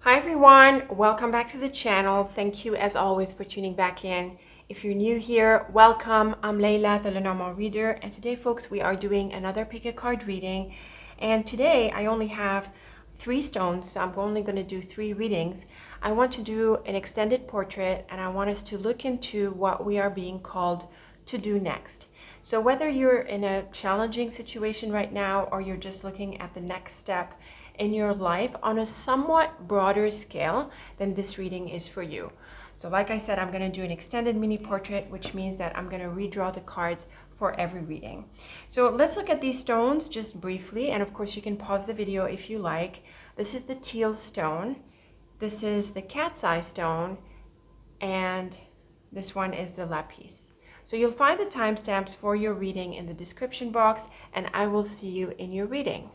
Hi everyone, welcome back to the channel. Thank you as always for tuning back in. If you're new here, welcome. I'm Layla, the Lenormand reader, and today folks we are doing another pick-a-card reading. And today I only have 3 stones, so I'm only going to do 3 readings. I want to do an extended portrait and I want us to look into what we are being called to do next. So whether you're in a challenging situation right now or you're just looking at the next step in your life on a somewhat broader scale, then this reading is for you. So like I said, I'm going to do an extended mini portrait, which means that I'm going to redraw the cards for every reading. So let's look at these stones just briefly, and of course you can pause the video if you like. This is the teal stone, this is the cat's eye stone, and this one is the lapis. So you'll find the timestamps for your reading in the description box, and I will see you in your reading.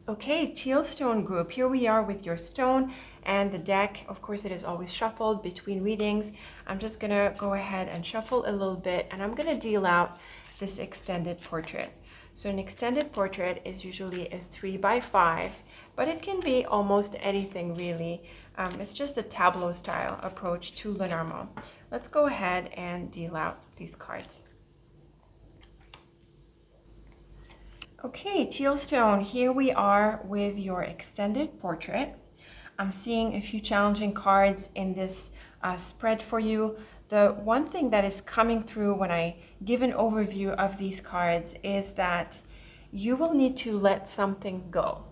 Okay, teal stone group, here we are with your stone and the deck. Of course, it is always shuffled between readings. I'm just gonna go ahead and shuffle a little bit, and I'm gonna deal out this extended portrait. So an extended portrait is usually a 3x5, but it can be almost anything really. It's just a tableau style approach to Lenormand. Let's go ahead and deal out these cards. Okay, teal stone, here we are with your extended portrait. I'm seeing a few challenging cards in this spread for you. The one thing that is coming through when I give an overview of these cards is that you will need to let something go.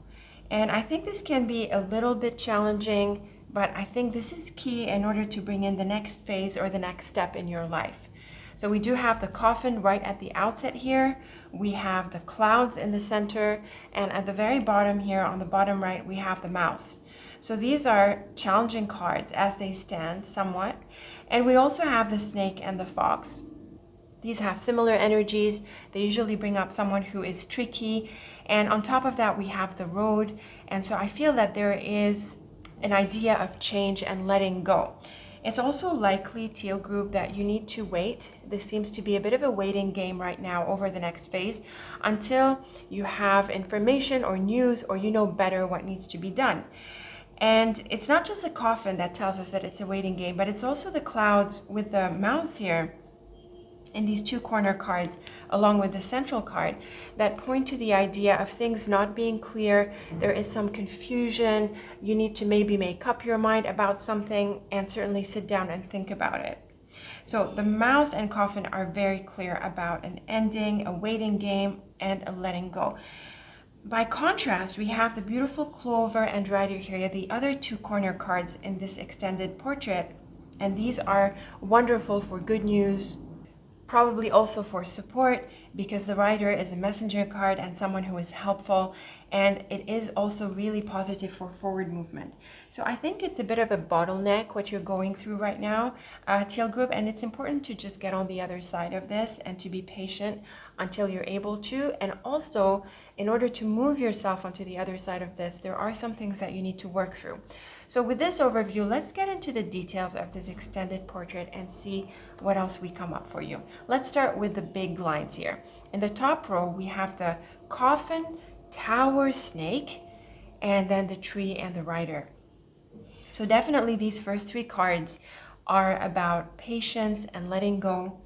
And I think this can be a little bit challenging, but I think this is key in order to bring in the next phase or the next step in your life. So we do have the coffin right at the outset here. We have the clouds in the center, and at the very bottom here on the bottom right, we have the mouse. So these are challenging cards as they stand somewhat. And we also have the snake and the fox. These have similar energies. They usually bring up someone who is tricky. And on top of that, we have the road. And so I feel that there is an idea of change and letting go. It's also likely, teal group, that you need to wait. This seems to be a bit of a waiting game right now over the next phase until you have information or news or you know better what needs to be done. And it's not just the coffin that tells us that it's a waiting game, but it's also the clouds with the mouse here in these 2 corner cards along with the central card that point to the idea of things not being clear. There is some confusion. You need to maybe make up your mind about something and certainly sit down and think about it. So the mouse and coffin are very clear about an ending, a waiting game, and a letting go. By contrast, we have the beautiful clover and rider here, the other 2 corner cards in this extended portrait, and these are wonderful for good news, probably also for support, because the rider is a messenger card and someone who is helpful, and it is also really positive for forward movement. So I think it's a bit of a bottleneck what you're going through right now, teal group, and it's important to just get on the other side of this and to be patient until you're able to. And also, in order to move yourself onto the other side of this, there are some things that you need to work through. So with this overview, let's get into the details of this extended portrait and see what else we come up for you. Let's start with the big lines here. In the top row, we have the coffin, tower, snake, and then the tree and the rider. So definitely these first 3 cards are about patience and letting go.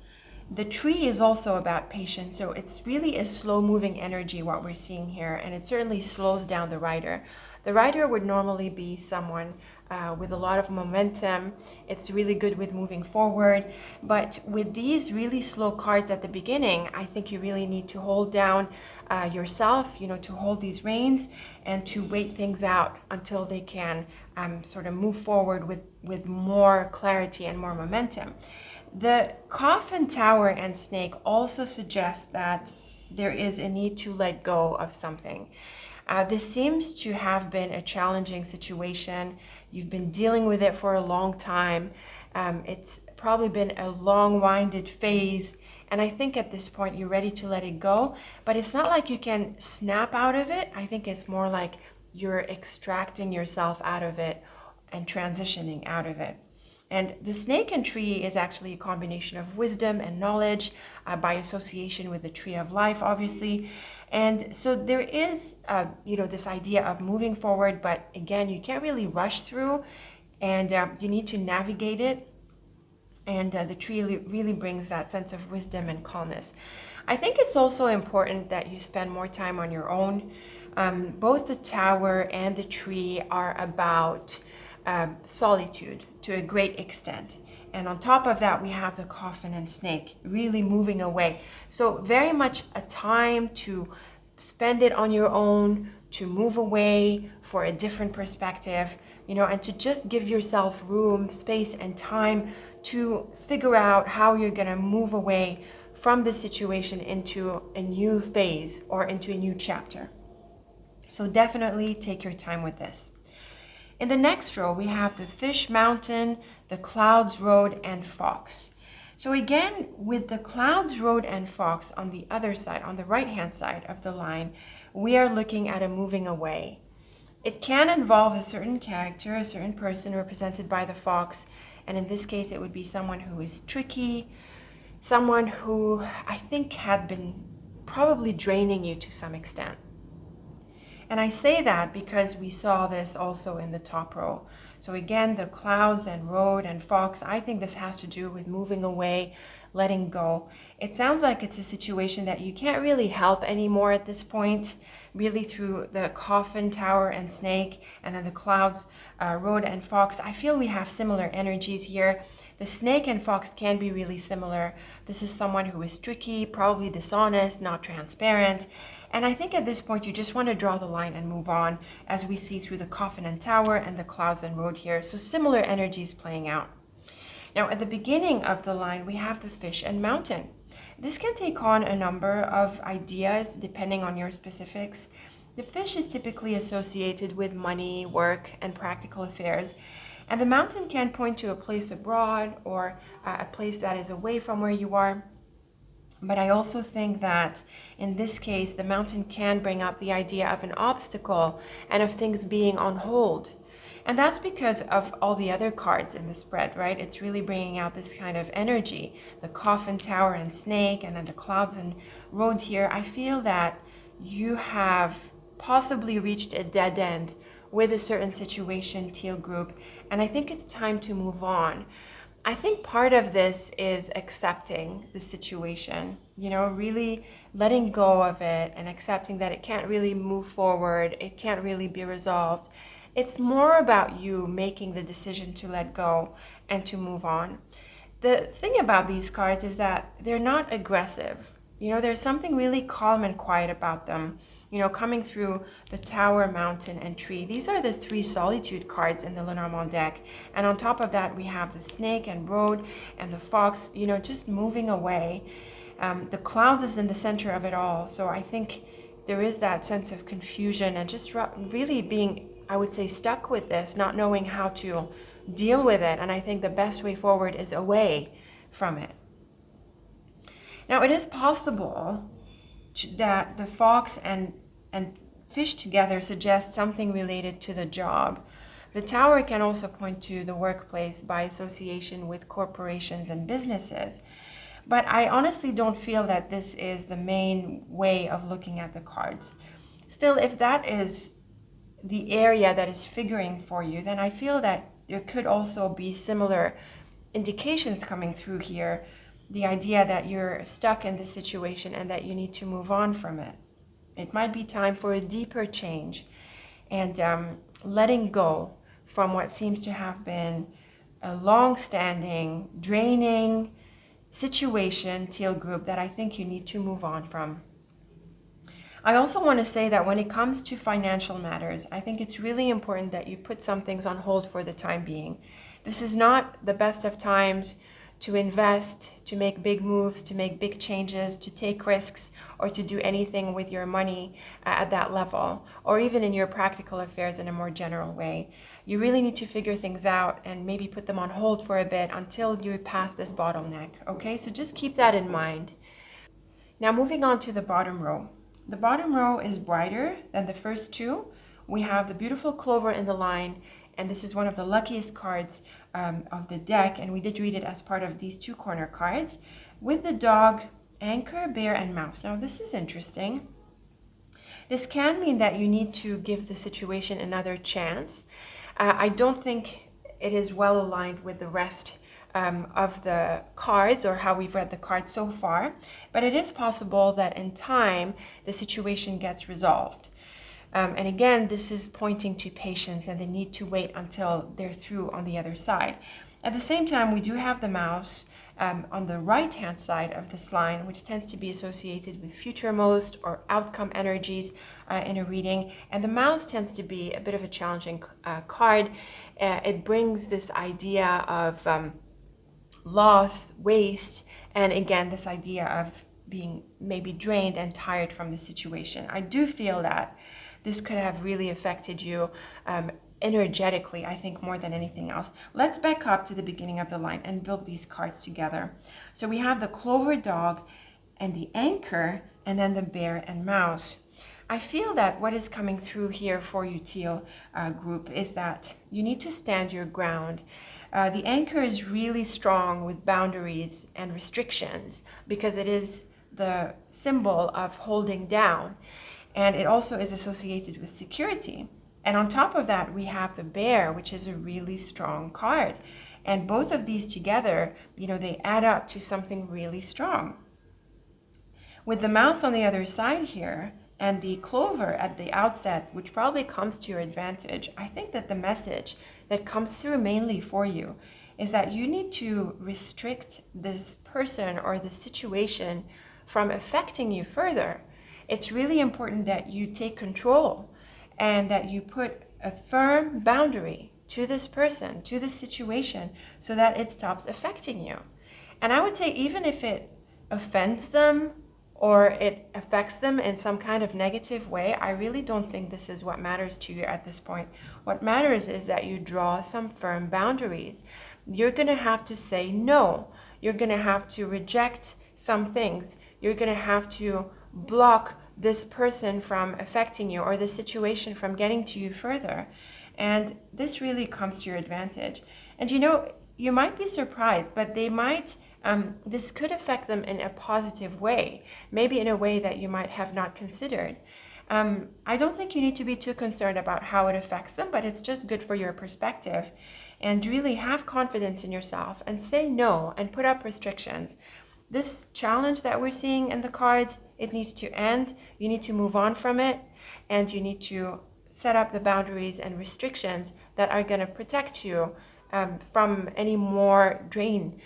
The tree is also about patience, so it's really a slow-moving energy what we're seeing here, and it certainly slows down the rider. The rider would normally be someone with a lot of momentum. It's really good with moving forward, but with these really slow cards at the beginning, I think you really need to hold down yourself, to hold these reins and to wait things out until they can sort of move forward with more clarity and more momentum. The coffin, tower, and snake also suggest that there is a need to let go of something. This seems to have been a challenging situation. You've been dealing with it for a long time. It's probably been a long-winded phase, and I think at this point you're ready to let it go. But it's not like you can snap out of it. I think it's more like you're extracting yourself out of it and transitioning out of it. And the snake and tree is actually a combination of wisdom and knowledge by association with the tree of life, obviously. And so there is, this idea of moving forward, but again, you can't really rush through, and you need to navigate it. And the tree really brings that sense of wisdom and calmness. I think it's also important that you spend more time on your own. Both the tower and the tree are about solitude to a great extent. And on top of that, we have the coffin and snake really moving away. So very much a time to spend it on your own, to move away for a different perspective, and to just give yourself room, space, and time to figure out how you're going to move away from the situation into a new phase or into a new chapter. So definitely take your time with this. In the next row, we have the Fish Mountain, the Clouds Road, and Fox. So again, with the Clouds Road and Fox on the other side, on the right-hand side of the line, we are looking at a moving away. It can involve a certain character, a certain person represented by the fox, and in this case, it would be someone who is tricky, someone who I think had been probably draining you to some extent. And I say that because we saw this also in the top row. So again, the clouds and road and fox, I think this has to do with moving away, letting go. It sounds like it's a situation that you can't really help anymore at this point, really through the coffin, tower, and snake, and then the clouds, road, and fox. I feel we have similar energies here. The snake and fox can be really similar. This is someone who is tricky, probably dishonest, not transparent. And I think at this point, you just want to draw the line and move on, as we see through the coffin and tower and the clouds and road here. So similar energies playing out. Now, at the beginning of the line, we have the fish and mountain. This can take on a number of ideas depending on your specifics. The fish is typically associated with money, work, and practical affairs. And the mountain can point to a place abroad or a place that is away from where you are. But I also think that in this case, the mountain can bring up the idea of an obstacle and of things being on hold. And that's because of all the other cards in the spread, right? It's really bringing out this kind of energy. The coffin, tower, and snake, and then the clouds and road here. I feel that you have possibly reached a dead end with a certain situation, Teal group, and I think it's time to move on. I think part of this is accepting the situation, really letting go of it and accepting that it can't really move forward, it can't really be resolved. It's more about you making the decision to let go and to move on. The thing about these cards is that they're not aggressive. There's something really calm and quiet about them. Coming through the tower, mountain, and tree. These are the 3 solitude cards in the Lenormand deck. And on top of that, we have the snake and road and the fox, just moving away. The clouds is in the center of it all. So I think there is that sense of confusion and just really being, I would say, stuck with this, not knowing how to deal with it. And I think the best way forward is away from it. Now, it is possible that the fox and fish together suggest something related to the job. The tower can also point to the workplace by association with corporations and businesses. But I honestly don't feel that this is the main way of looking at the cards. Still, if that is the area that is figuring for you, then I feel that there could also be similar indications coming through here. The idea that you're stuck in this situation and that you need to move on from it. It might be time for a deeper change and letting go from what seems to have been a long-standing, draining situation, Teal group, that I think you need to move on from. I also want to say that when it comes to financial matters, I think it's really important that you put some things on hold for the time being. This is not the best of times to invest, to make big moves, to make big changes, to take risks, or to do anything with your money at that level, or even in your practical affairs in a more general way. You really need to figure things out and maybe put them on hold for a bit until you pass this bottleneck, okay? So just keep that in mind. Now moving on to the bottom row. The bottom row is brighter than the first 2. We have the beautiful clover in the line and this is one of the luckiest cards of the deck, and we did read it as part of these two corner cards, with the dog, anchor, bear, and mouse. Now this is interesting. This can mean that you need to give the situation another chance. I don't think it is well aligned with the rest of the cards or how we've read the cards so far, but it is possible that in time the situation gets resolved. And again, this is pointing to patience and the need to wait until they're through on the other side. At the same time, we do have the mouse on the right-hand side of this line, which tends to be associated with future-most or outcome energies in a reading. And the mouse tends to be a bit of a challenging card. It brings this idea of loss, waste, and again, this idea of being maybe drained and tired from the situation. I do feel that this could have really affected you energetically, I think, more than anything else. Let's back up to the beginning of the line and build these cards together. So we have the clover, dog, and the anchor, and then the bear and mouse. I feel that what is coming through here for you, Teal group, is that you need to stand your ground. The anchor is really strong with boundaries and restrictions because it is the symbol of holding down, and it also is associated with security. And on top of that, we have the bear, which is a really strong card. And both of these together, they add up to something really strong. With the mouse on the other side here and the clover at the outset, which probably comes to your advantage, I think that the message that comes through mainly for you is that you need to restrict this person or the situation from affecting you further. It's really important that you take control and that you put a firm boundary to this person, to this situation, so that it stops affecting you. And I would say even if it offends them or it affects them in some kind of negative way, I really don't think this is what matters to you at this point. What matters is that you draw some firm boundaries. You're gonna have to say no. You're gonna have to reject some things. You're gonna have to block this person from affecting you or the situation from getting to you further. And this really comes to your advantage. And you might be surprised, but they might, this could affect them in a positive way, maybe in a way that you might have not considered. I don't think you need to be too concerned about how it affects them, but it's just good for your perspective. And really have confidence in yourself and say no and put up restrictions. This challenge that we're seeing in the cards, it needs to end. You need to move on from it, and you need to set up the boundaries and restrictions that are going to protect you from any more drain,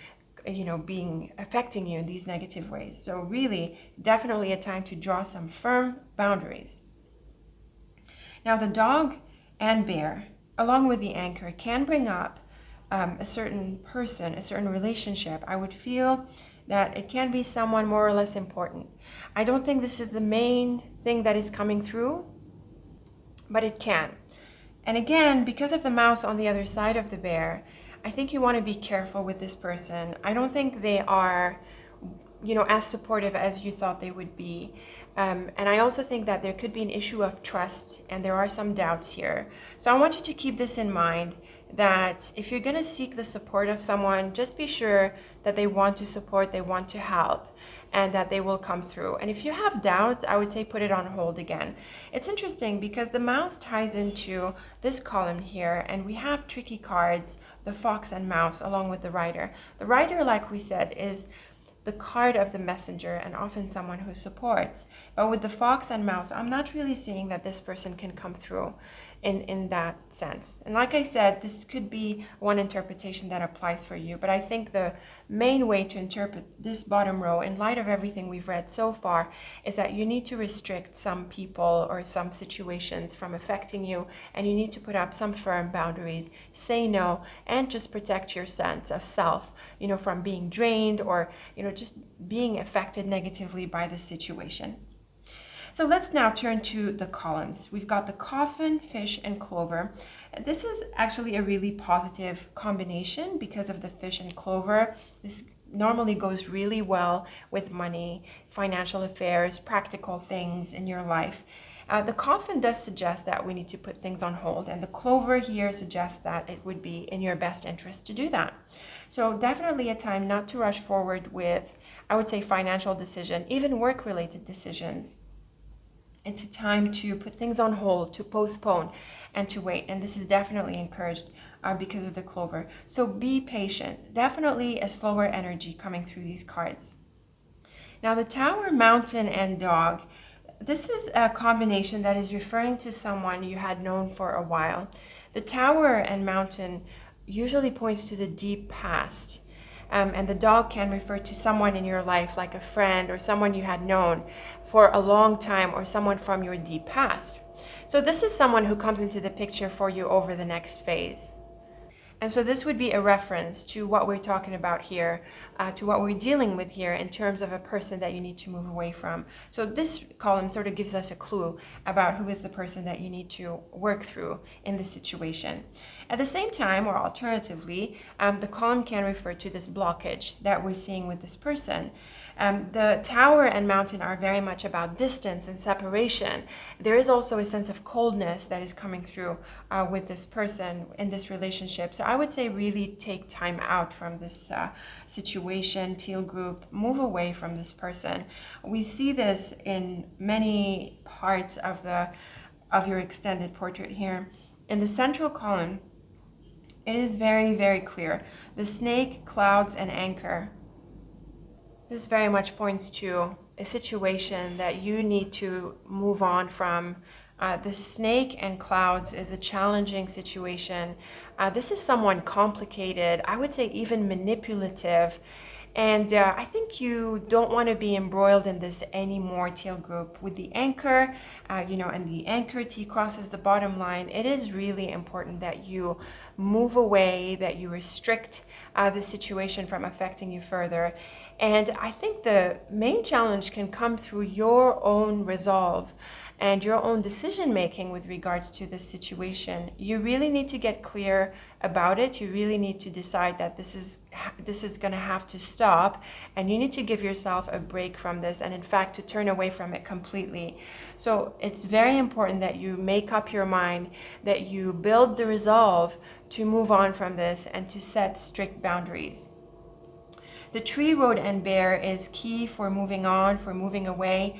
affecting you in these negative ways. So really, definitely a time to draw some firm boundaries. Now, the dog and bear, along with the anchor, can bring up a certain person, a certain relationship. I would feel that it can be someone more or less important. I don't think this is the main thing that is coming through, but it can. And again, because of the mouse on the other side of the bear, I think you want to be careful with this person. I don't think they are, as supportive as you thought they would be. And I also think that there could be an issue of trust, and there are some doubts here. So I want you to keep this in mind, that if you're going to seek the support of someone, just be sure that they want to support, they want to help, and that they will come through. And if you have doubts, I would say put it on hold again. It's interesting because the mouse ties into this column here, and we have tricky cards, the fox and mouse, along with the rider. The rider, like we said, is the card of the messenger and often someone who supports. But with the fox and mouse, I'm not really seeing that this person can come through in that sense. And like I said, this could be one interpretation that applies for you, but I think the main way to interpret this bottom row in light of everything we've read so far is that you need to restrict some people or some situations from affecting you, and you need to put up some firm boundaries, say no, and just protect your sense of self, from being drained or, just being affected negatively by the situation. So let's now turn to the columns. We've got the coffin, fish, and clover. This is actually a really positive combination because of the fish and clover. This normally goes really well with money, financial affairs, practical things in your life. The coffin does suggest that we need to put things on hold, and the clover here suggests that it would be in your best interest to do that. So definitely a time not to rush forward with, I would say, financial decision, even work-related decisions. It's a time to put things on hold, to postpone, and to wait. And this is definitely encouraged because of the clover. So be patient. Definitely a slower energy coming through these cards. Now the Tower, Mountain, and Dog. This is a combination that is referring to someone you had known for a while. The Tower and Mountain usually points to the deep past. And the dog can refer to someone in your life, like a friend or someone you had known for a long time, or someone from your deep past. So this is someone who comes into the picture for you over the next phase. And so this would be a reference to what we're talking about here, to what we're dealing with here in terms of a person that you need to move away from. So this column sort of gives us a clue about who is the person that you need to work through in this situation. At the same time, or alternatively, the column can refer to this blockage that we're seeing with this person. The Tower and Mountain are very much about distance and separation. There is also a sense of coldness that is coming through with this person in this relationship. So I would say really take time out from this situation, Teal group. Move away from this person. We see this in many parts of your extended portrait here. In the central column, it is very, very clear. The snake, clouds, and anchor. This very much points to a situation that you need to move on from. The snake and clouds is a challenging situation. This is someone complicated, I would say even manipulative. And I think you don't want to be embroiled in this anymore, Teal group. With the anchor, and the anchor T crosses the bottom line, it is really important that you move away, that you restrict the situation from affecting you further. And I think the main challenge can come through your own resolve and your own decision making with regards to this situation. You really need to get clear about it. You really need to decide that this is going to have to stop, and you need to give yourself a break from this, and in fact to turn away from it completely. So it's very important that you make up your mind, that you build the resolve to move on from this and to set strict boundaries. The tree, road, and bear is key for moving on, for moving away.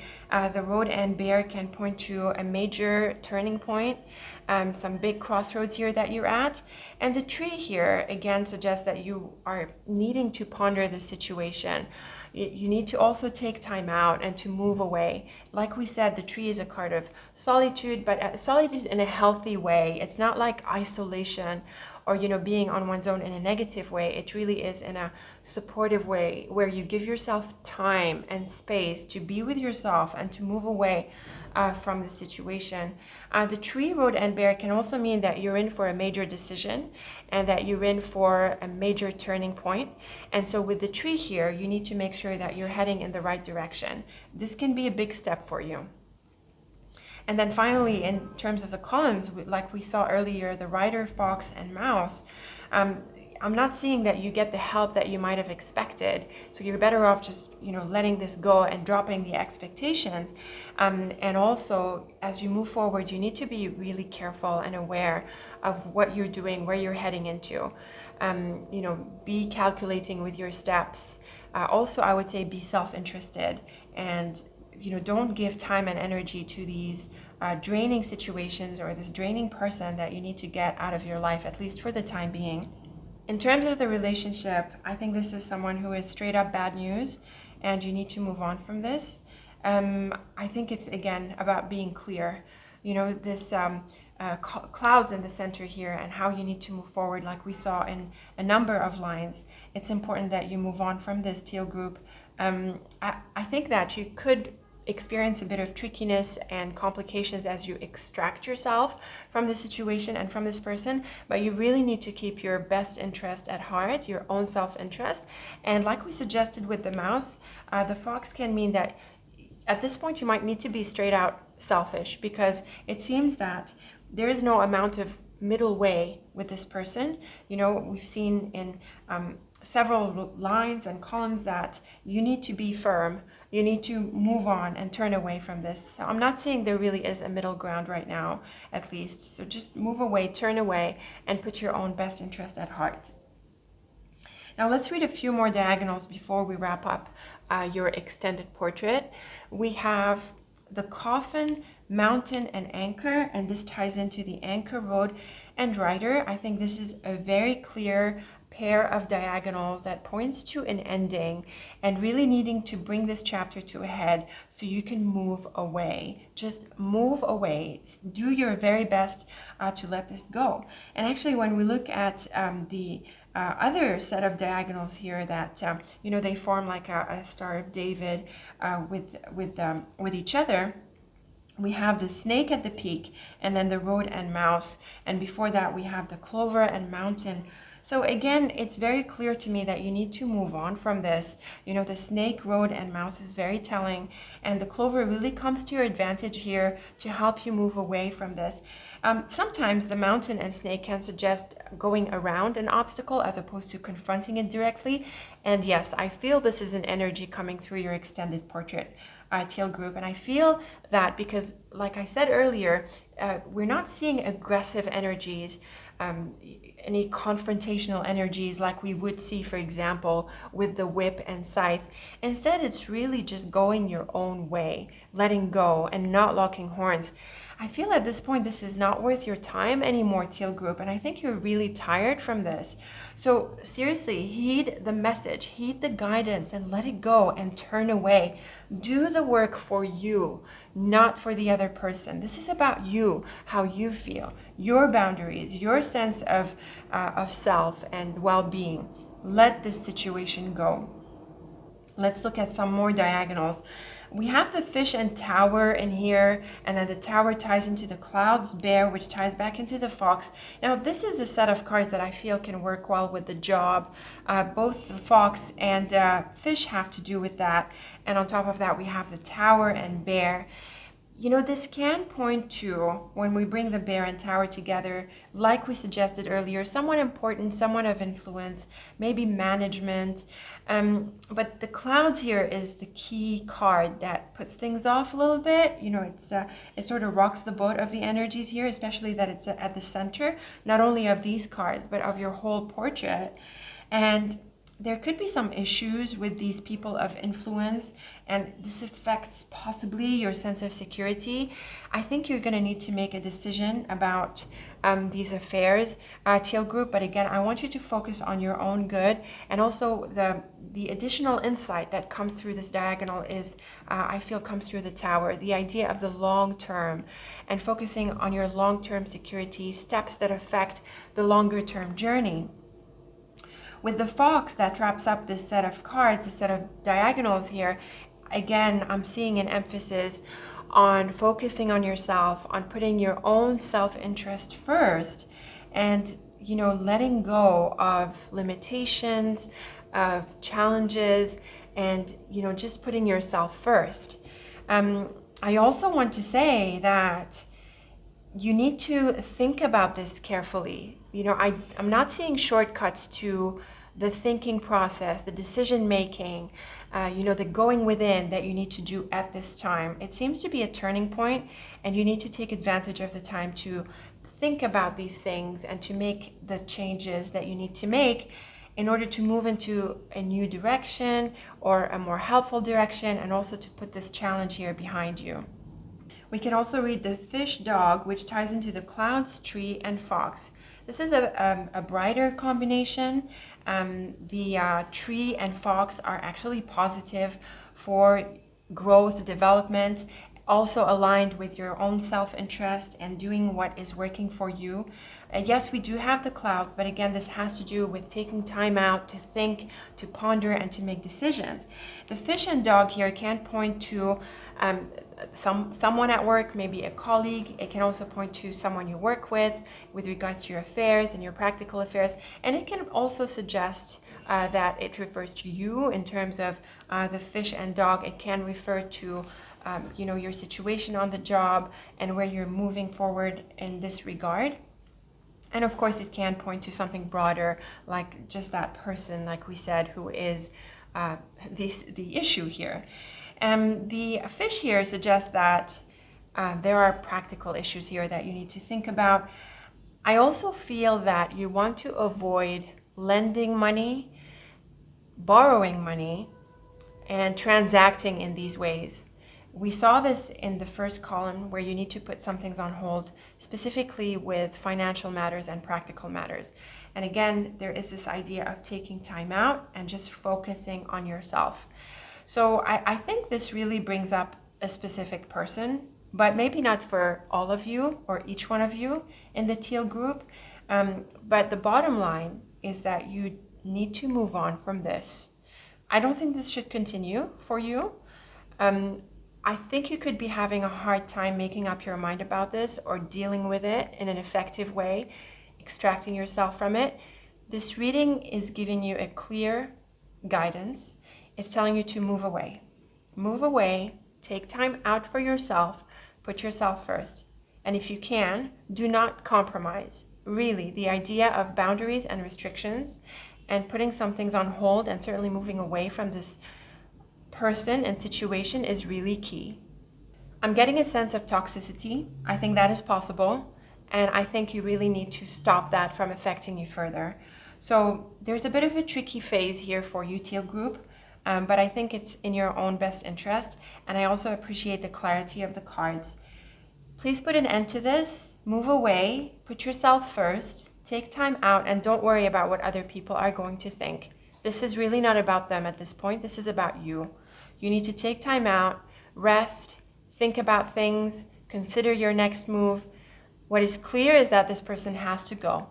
The road and bear can point to a major turning point, some big crossroads here that you're at. And the tree here, again, suggests that you are needing to ponder the situation. You need to also take time out and to move away. Like we said, the tree is a card of solitude, but solitude in a healthy way. It's not like isolation or being on one's own in a negative way. It really is in a supportive way where you give yourself time and space to be with yourself and to move away from the situation. The tree, road, and bear can also mean that you're in for a major decision and that you're in for a major turning point. And so with the tree here, you need to make sure that you're heading in the right direction. This can be a big step for you. And then finally, in terms of the columns, like we saw earlier, the rider, fox, and mouse, I'm not seeing that you get the help that you might have expected. So you're better off just, letting this go and dropping the expectations. And also, as you move forward, you need to be really careful and aware of what you're doing, where you're heading into. Be calculating with your steps. Also, I would say be self-interested and don't give time and energy to these draining situations or this draining person that you need to get out of your life, at least for the time being. In terms of the relationship, I think this is someone who is straight up bad news and you need to move on from this. I think it's, again, about being clear. This clouds in the center here and how you need to move forward, like we saw in a number of lines. It's important that you move on from this, Teal group. I think that you could experience a bit of trickiness and complications as you extract yourself from the situation and from this person, but you really need to keep your best interest at heart, your own self-interest. And like we suggested with the mouse, the fox can mean that at this point you might need to be straight out selfish, because it seems that there is no amount of middle way with this person. We've seen in several lines and columns that you need to be firm. You need to move on and turn away from this. I'm not saying there really is a middle ground right now, at least. So just move away, turn away, and put your own best interest at heart. Now let's read a few more diagonals before we wrap up your extended portrait. We have the coffin, mountain, and anchor, and this ties into the anchor, road, and rider. I think this is a very clear pair of diagonals that points to an ending and really needing to bring this chapter to a head so you can move away. Just move away. Do your very best to let this go. And actually, when we look at the other set of diagonals here that they form like a Star of David with each other. We have the snake at the peak, and then the road and mouse, and before that we have the clover and mountain. So again, it's very clear to me that you need to move on from this. The snake, road, and mouse is very telling, and the clover really comes to your advantage here to help you move away from this. Sometimes the mountain and snake can suggest going around an obstacle as opposed to confronting it directly. And yes, I feel this is an energy coming through your extended portrait. Teal group, and I feel that because, like I said earlier, we're not seeing aggressive energies, any confrontational energies like we would see, for example, with the whip and scythe. Instead, it's really just going your own way, letting go and not locking horns. I feel at this point this is not worth your time anymore, Teal group, and I think you're really tired from this. So seriously, heed the message, heed the guidance, and let it go and turn away. Do the work for you, not for the other person. This is about you, how you feel, your boundaries, your sense of self and well-being. Let this situation go. Let's look at some more diagonals. We have the fish and tower in here, and then the tower ties into the clouds, bear, which ties back into the fox. Now, this is a set of cards that I feel can work well with the job. Both the fox and fish have to do with that. And on top of that, we have the tower and bear. This can point to, when we bring the bear and tower together, like we suggested earlier, someone important, someone of influence, maybe management. But the clouds here is the key card that puts things off a little bit. It sort of rocks the boat of the energies here, especially that it's at the center, not only of these cards, but of your whole portrait. And there could be some issues with these people of influence, and this affects possibly your sense of security. I think you're going to need to make a decision about these affairs, Teal group. But again, I want you to focus on your own good, and also the additional insight that comes through this diagonal is, I feel, comes through the tower. The idea of the long term and focusing on your long-term security, steps that affect the longer-term journey. With the fox that wraps up this set of cards, this set of diagonals here, again, I'm seeing an emphasis on focusing on yourself, on putting your own self-interest first, and, letting go of limitations, of challenges, and, just putting yourself first. I also want to say that you need to think about this carefully. I'm not seeing shortcuts to the thinking process, the decision making, the going within that you need to do at this time. It seems to be a turning point, and you need to take advantage of the time to think about these things and to make the changes that you need to make in order to move into a new direction or a more helpful direction, and also to put this challenge here behind you. We can also read the fish dog, which ties into the clouds, tree, and fox. This is a brighter combination. The tree and fox are actually positive for growth, development, also aligned with your own self-interest and doing what is working for you. Yes, we do have the clouds, but again, this has to do with taking time out to think, to ponder, and to make decisions. The fish and dog here can point to someone at work, maybe a colleague. It can also point to someone you work with regards to your affairs and your practical affairs. And it can also suggest that it refers to you in terms of the fish and dog. It can refer to your situation on the job and where you're moving forward in this regard. And of course, it can point to something broader, like just that person, like we said, who is the issue here. The fish here suggests that there are practical issues here that you need to think about. I also feel that you want to avoid lending money, borrowing money, and transacting in these ways. We saw this in the first column where you need to put some things on hold, specifically with financial matters and practical matters. And again, there is this idea of taking time out and just focusing on yourself. So I think this really brings up a specific person, but maybe not for all of you or each one of you in the Teal group. But the bottom line is that you need to move on from this. I don't think this should continue for you. I think you could be having a hard time making up your mind about this or dealing with it in an effective way, extracting yourself from it. This reading is giving you a clear guidance. It's telling you to move away. Move away, take time out for yourself, put yourself first. And if you can, do not compromise. Really, the idea of boundaries and restrictions and putting some things on hold and certainly moving away from this person and situation is really key. I'm getting a sense of toxicity. I think that is possible. And I think you really need to stop that from affecting you further. So there's a bit of a tricky phase here for you, Teal group, but I think it's in your own best interest. And I also appreciate the clarity of the cards. Please put an end to this, move away, put yourself first, take time out, and don't worry about what other people are going to think. This is really not about them at this point. This is about you. You need to take time out, rest, think about things, consider your next move. What is clear is that this person has to go.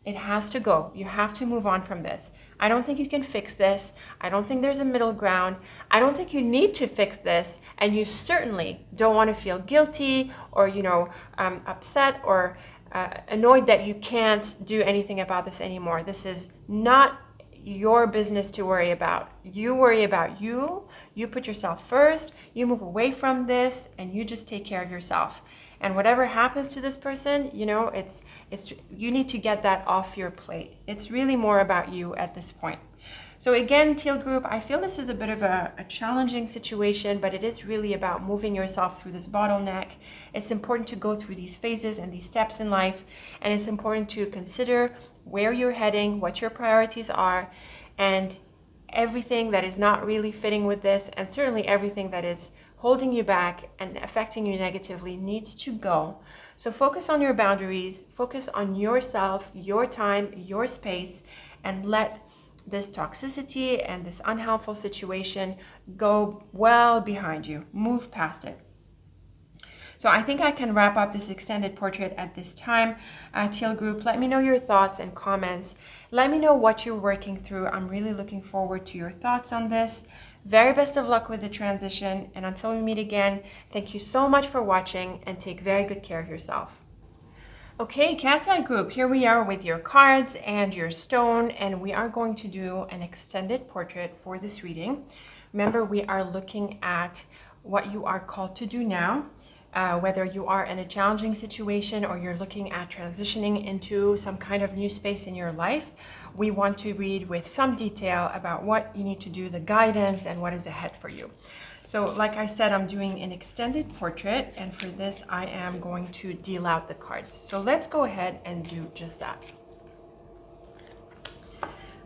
It has to go. You have to move on from this. I don't think you can fix this. I don't think there's a middle ground. I don't think you need to fix this. And you certainly don't want to feel guilty or, upset or annoyed that you can't do anything about this anymore. This is not your business to worry about. You worry about you put yourself first, you move away from this, and you just take care of yourself. And whatever happens to this person, it's you need to get that off your plate. It's really more about you at this point. So again, Teal group, I feel this is a bit of a challenging situation, but it is really about moving yourself through this bottleneck. It's important to go through these phases and these steps in life, and it's important to consider where you're heading, what your priorities are, and everything that is not really fitting with this, and certainly everything that is holding you back and affecting you negatively needs to go. So focus on your boundaries, focus on yourself, your time, your space, and let this toxicity and this unhelpful situation go well behind you. Move past it. So I think I can wrap up this extended portrait at this time. Teal group, let me know your thoughts and comments. Let me know what you're working through. I'm really looking forward to your thoughts on this. Very best of luck with the transition. And until we meet again, thank you so much for watching and take very good care of yourself. Okay, Cat's Eye group, here we are with your cards and your stone, and we are going to do an extended portrait for this reading. Remember, we are looking at what you are called to do now. Whether you are in a challenging situation or you're looking at transitioning into some kind of new space in your life, we want to read with some detail about what you need to do, the guidance, and what is ahead for you. So like I said, I'm doing an extended portrait, and for this I am going to deal out the cards. So let's go ahead and do just that.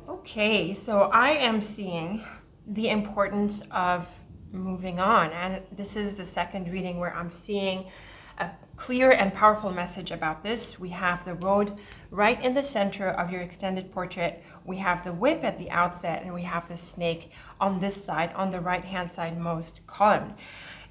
Okay, so I am seeing the importance of moving on, and this is the second reading where I'm seeing a clear and powerful message about this. We have the road right in the center of your extended portrait, we have the whip at the outset, and we have the snake on this side, on the right hand side most column.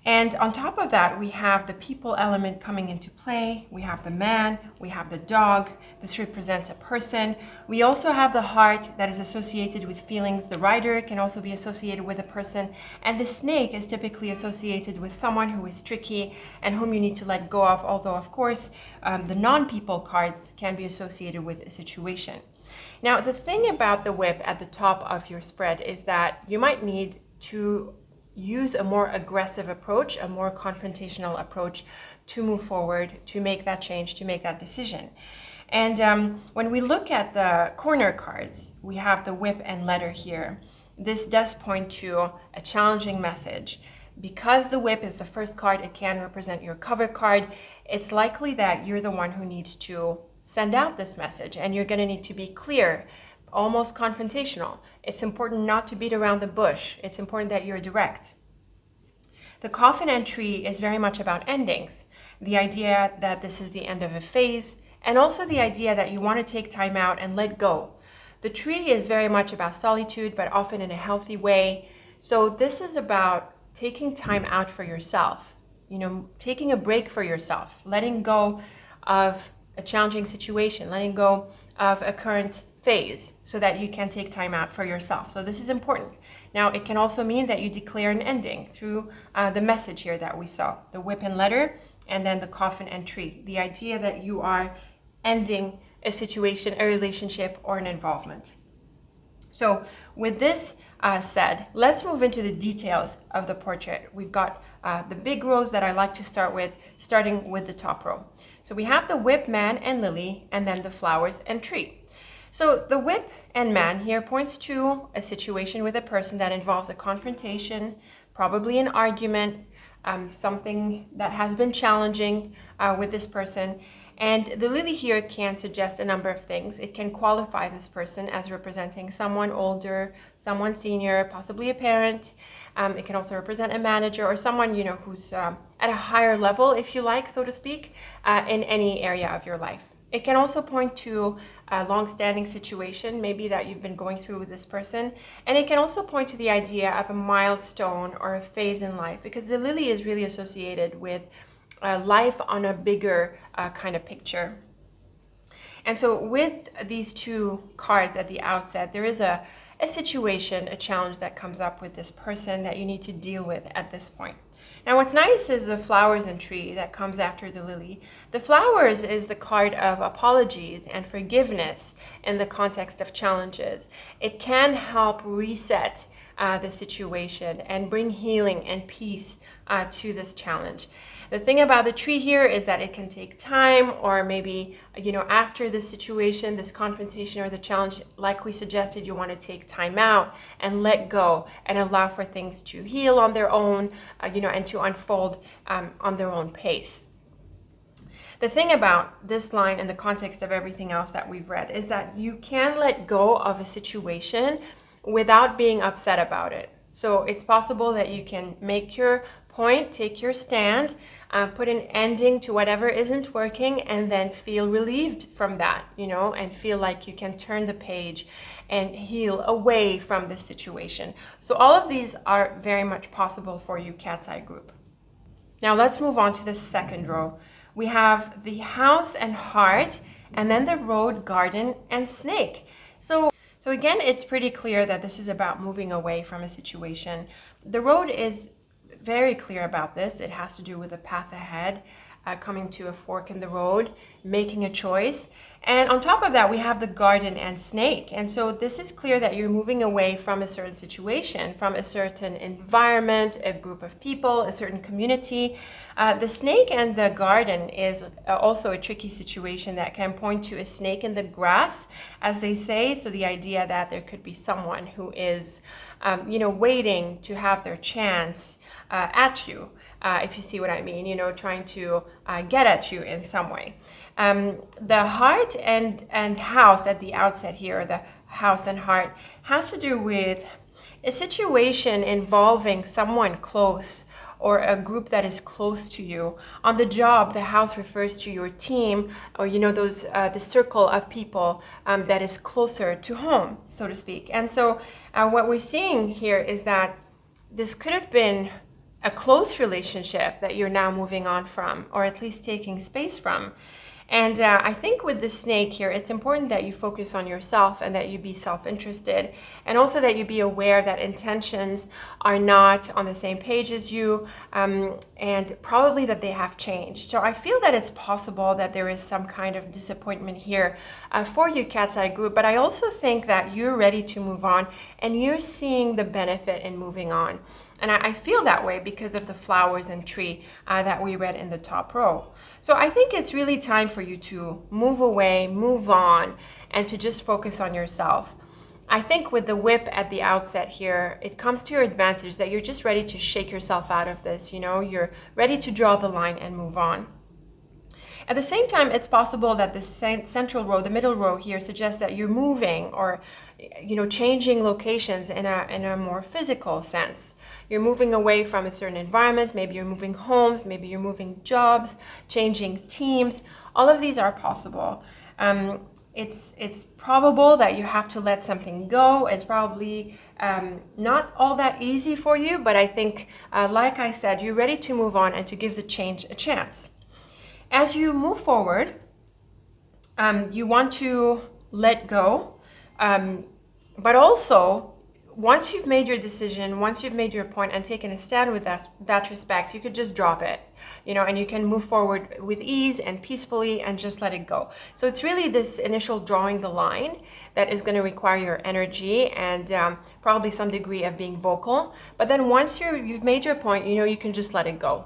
And on top of that, we have the people element coming into play. We have the man, we have the dog. This represents a person. We also have the heart that is associated with feelings. The rider can also be associated with a person. And the snake is typically associated with someone who is tricky and whom you need to let go of. Although, of course, the non-people cards can be associated with a situation. Now, the thing about the whip at the top of your spread is that you might need to use a more aggressive approach, a more confrontational approach to move forward, to make that change, to make that decision. And when we look at the corner cards, we have the whip and letter here. This does point to a challenging message. Because the whip is the first card, it can represent your cover card. It's likely that you're the one who needs to send out this message, and you're going to need to be clear, almost confrontational. It's important not to beat around the bush. It's important that you're direct. The coffin entry is very much about endings, the idea that this is the end of a phase, and also the idea that you want to take time out and let go. The tree is very much about solitude, but often in a healthy way. So this is about taking time out for yourself, taking a break for yourself, letting go of a challenging situation, letting go of a current phase so that you can take time out for yourself. So this is important. Now, it can also mean that you declare an ending through the message here that we saw, the whip and letter, and then the coffin and tree, the idea that you are ending a situation, a relationship, or an involvement. So with this said, let's move into the details of the portrait. We've got the big rows that I like to start with, starting with the top row. So we have the whip, man, and lily, and then the flowers and tree. So the whip and man here points to a situation with a person that involves a confrontation, probably an argument, something that has been challenging with this person. And the lily here can suggest a number of things. It can qualify this person as representing someone older, someone senior, possibly a parent. It can also represent a manager or someone, who's at a higher level, if you like, so to speak, in any area of your life. It can also point to a long-standing situation, maybe that you've been going through with this person. And it can also point to the idea of a milestone or a phase in life, because the lily is really associated with life on a bigger kind of picture. And so with these two cards at the outset, there is a situation, a challenge that comes up with this person that you need to deal with at this point. Now, what's nice is the flowers and tree that comes after the lily. The flowers is the card of apologies and forgiveness in the context of challenges. It can help reset the situation and bring healing and peace to this challenge. The thing about the tree here is that it can take time, or maybe, after this situation, this confrontation or the challenge, like we suggested, you want to take time out and let go and allow for things to heal on their own, and to unfold on their own pace. The thing about this line in the context of everything else that we've read is that you can let go of a situation without being upset about it. So it's possible that you can make your point, take your stand, put an ending to whatever isn't working, and then feel relieved from that, and feel like you can turn the page and heal away from this situation. So all of these are very much possible for you, Cat's Eye group. Now let's move on to the second row. We have the house and heart, and then the road, garden, and snake. So again, it's pretty clear that this is about moving away from a situation. The road is very clear about this. It has to do with the path ahead, coming to a fork in the road, making a choice. And on top of that, we have the garden and snake. And so this is clear that you're moving away from a certain situation, from a certain environment, a group of people, a certain community. The snake and the garden is also a tricky situation that can point to a snake in the grass, as they say. So the idea that there could be someone who is, waiting to have their chance at you, if you see what I mean, trying to get at you in some way. The heart and house at the outset here, the house and heart, has to do with a situation involving someone close or a group that is close to you. On the job, the house refers to your team, or the circle of people that is closer to home, so to speak. And so what we're seeing here is that this could have been a close relationship that you're now moving on from, or at least taking space from. And I think with the snake here, it's important that you focus on yourself and that you be self-interested, and also that you be aware that intentions are not on the same page as you, and and probably that they have changed. So I feel that it's possible that there is some kind of disappointment here for you, Cat's Eye group, but I also think that you're ready to move on and you're seeing the benefit in moving on. And I feel that way because of the flowers and tree that we read in the top row. So I think it's really time for you to move away, move on, and to just focus on yourself. I think with the whip at the outset here, it comes to your advantage that you're just ready to shake yourself out of this. You're ready to draw the line and move on. At the same time, it's possible that the central row, the middle row here, suggests that you're moving or, changing locations in a more physical sense. You're moving away from a certain environment. Maybe you're moving homes. Maybe you're moving jobs, changing teams. All of these are possible. It's probable that you have to let something go. It's probably not all that easy for you, but I think, like I said, you're ready to move on and to give the change a chance. As you move forward, you want to let go, but also once you've made your decision, once you've made your point and taken a stand with that respect, you could just drop it, and you can move forward with ease and peacefully and just let it go. So it's really this initial drawing the line that is going to require your energy and probably some degree of being vocal. But then once you've made your point, you can just let it go.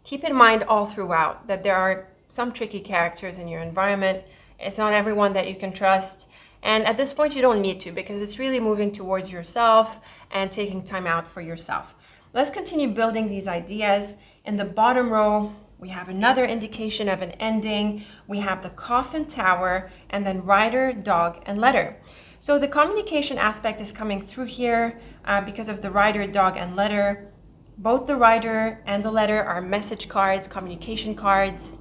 Keep in mind all throughout that there are some tricky characters in your environment. It's not everyone that you can trust. And at this point, you don't need to, because it's really moving towards yourself and taking time out for yourself. Let's continue building these ideas. In the bottom row, we have another indication of an ending. We have the coffin tower and then rider, dog, and letter. So the communication aspect is coming through here because of the rider, dog, and letter. Both the rider and the letter are message cards, communication cards.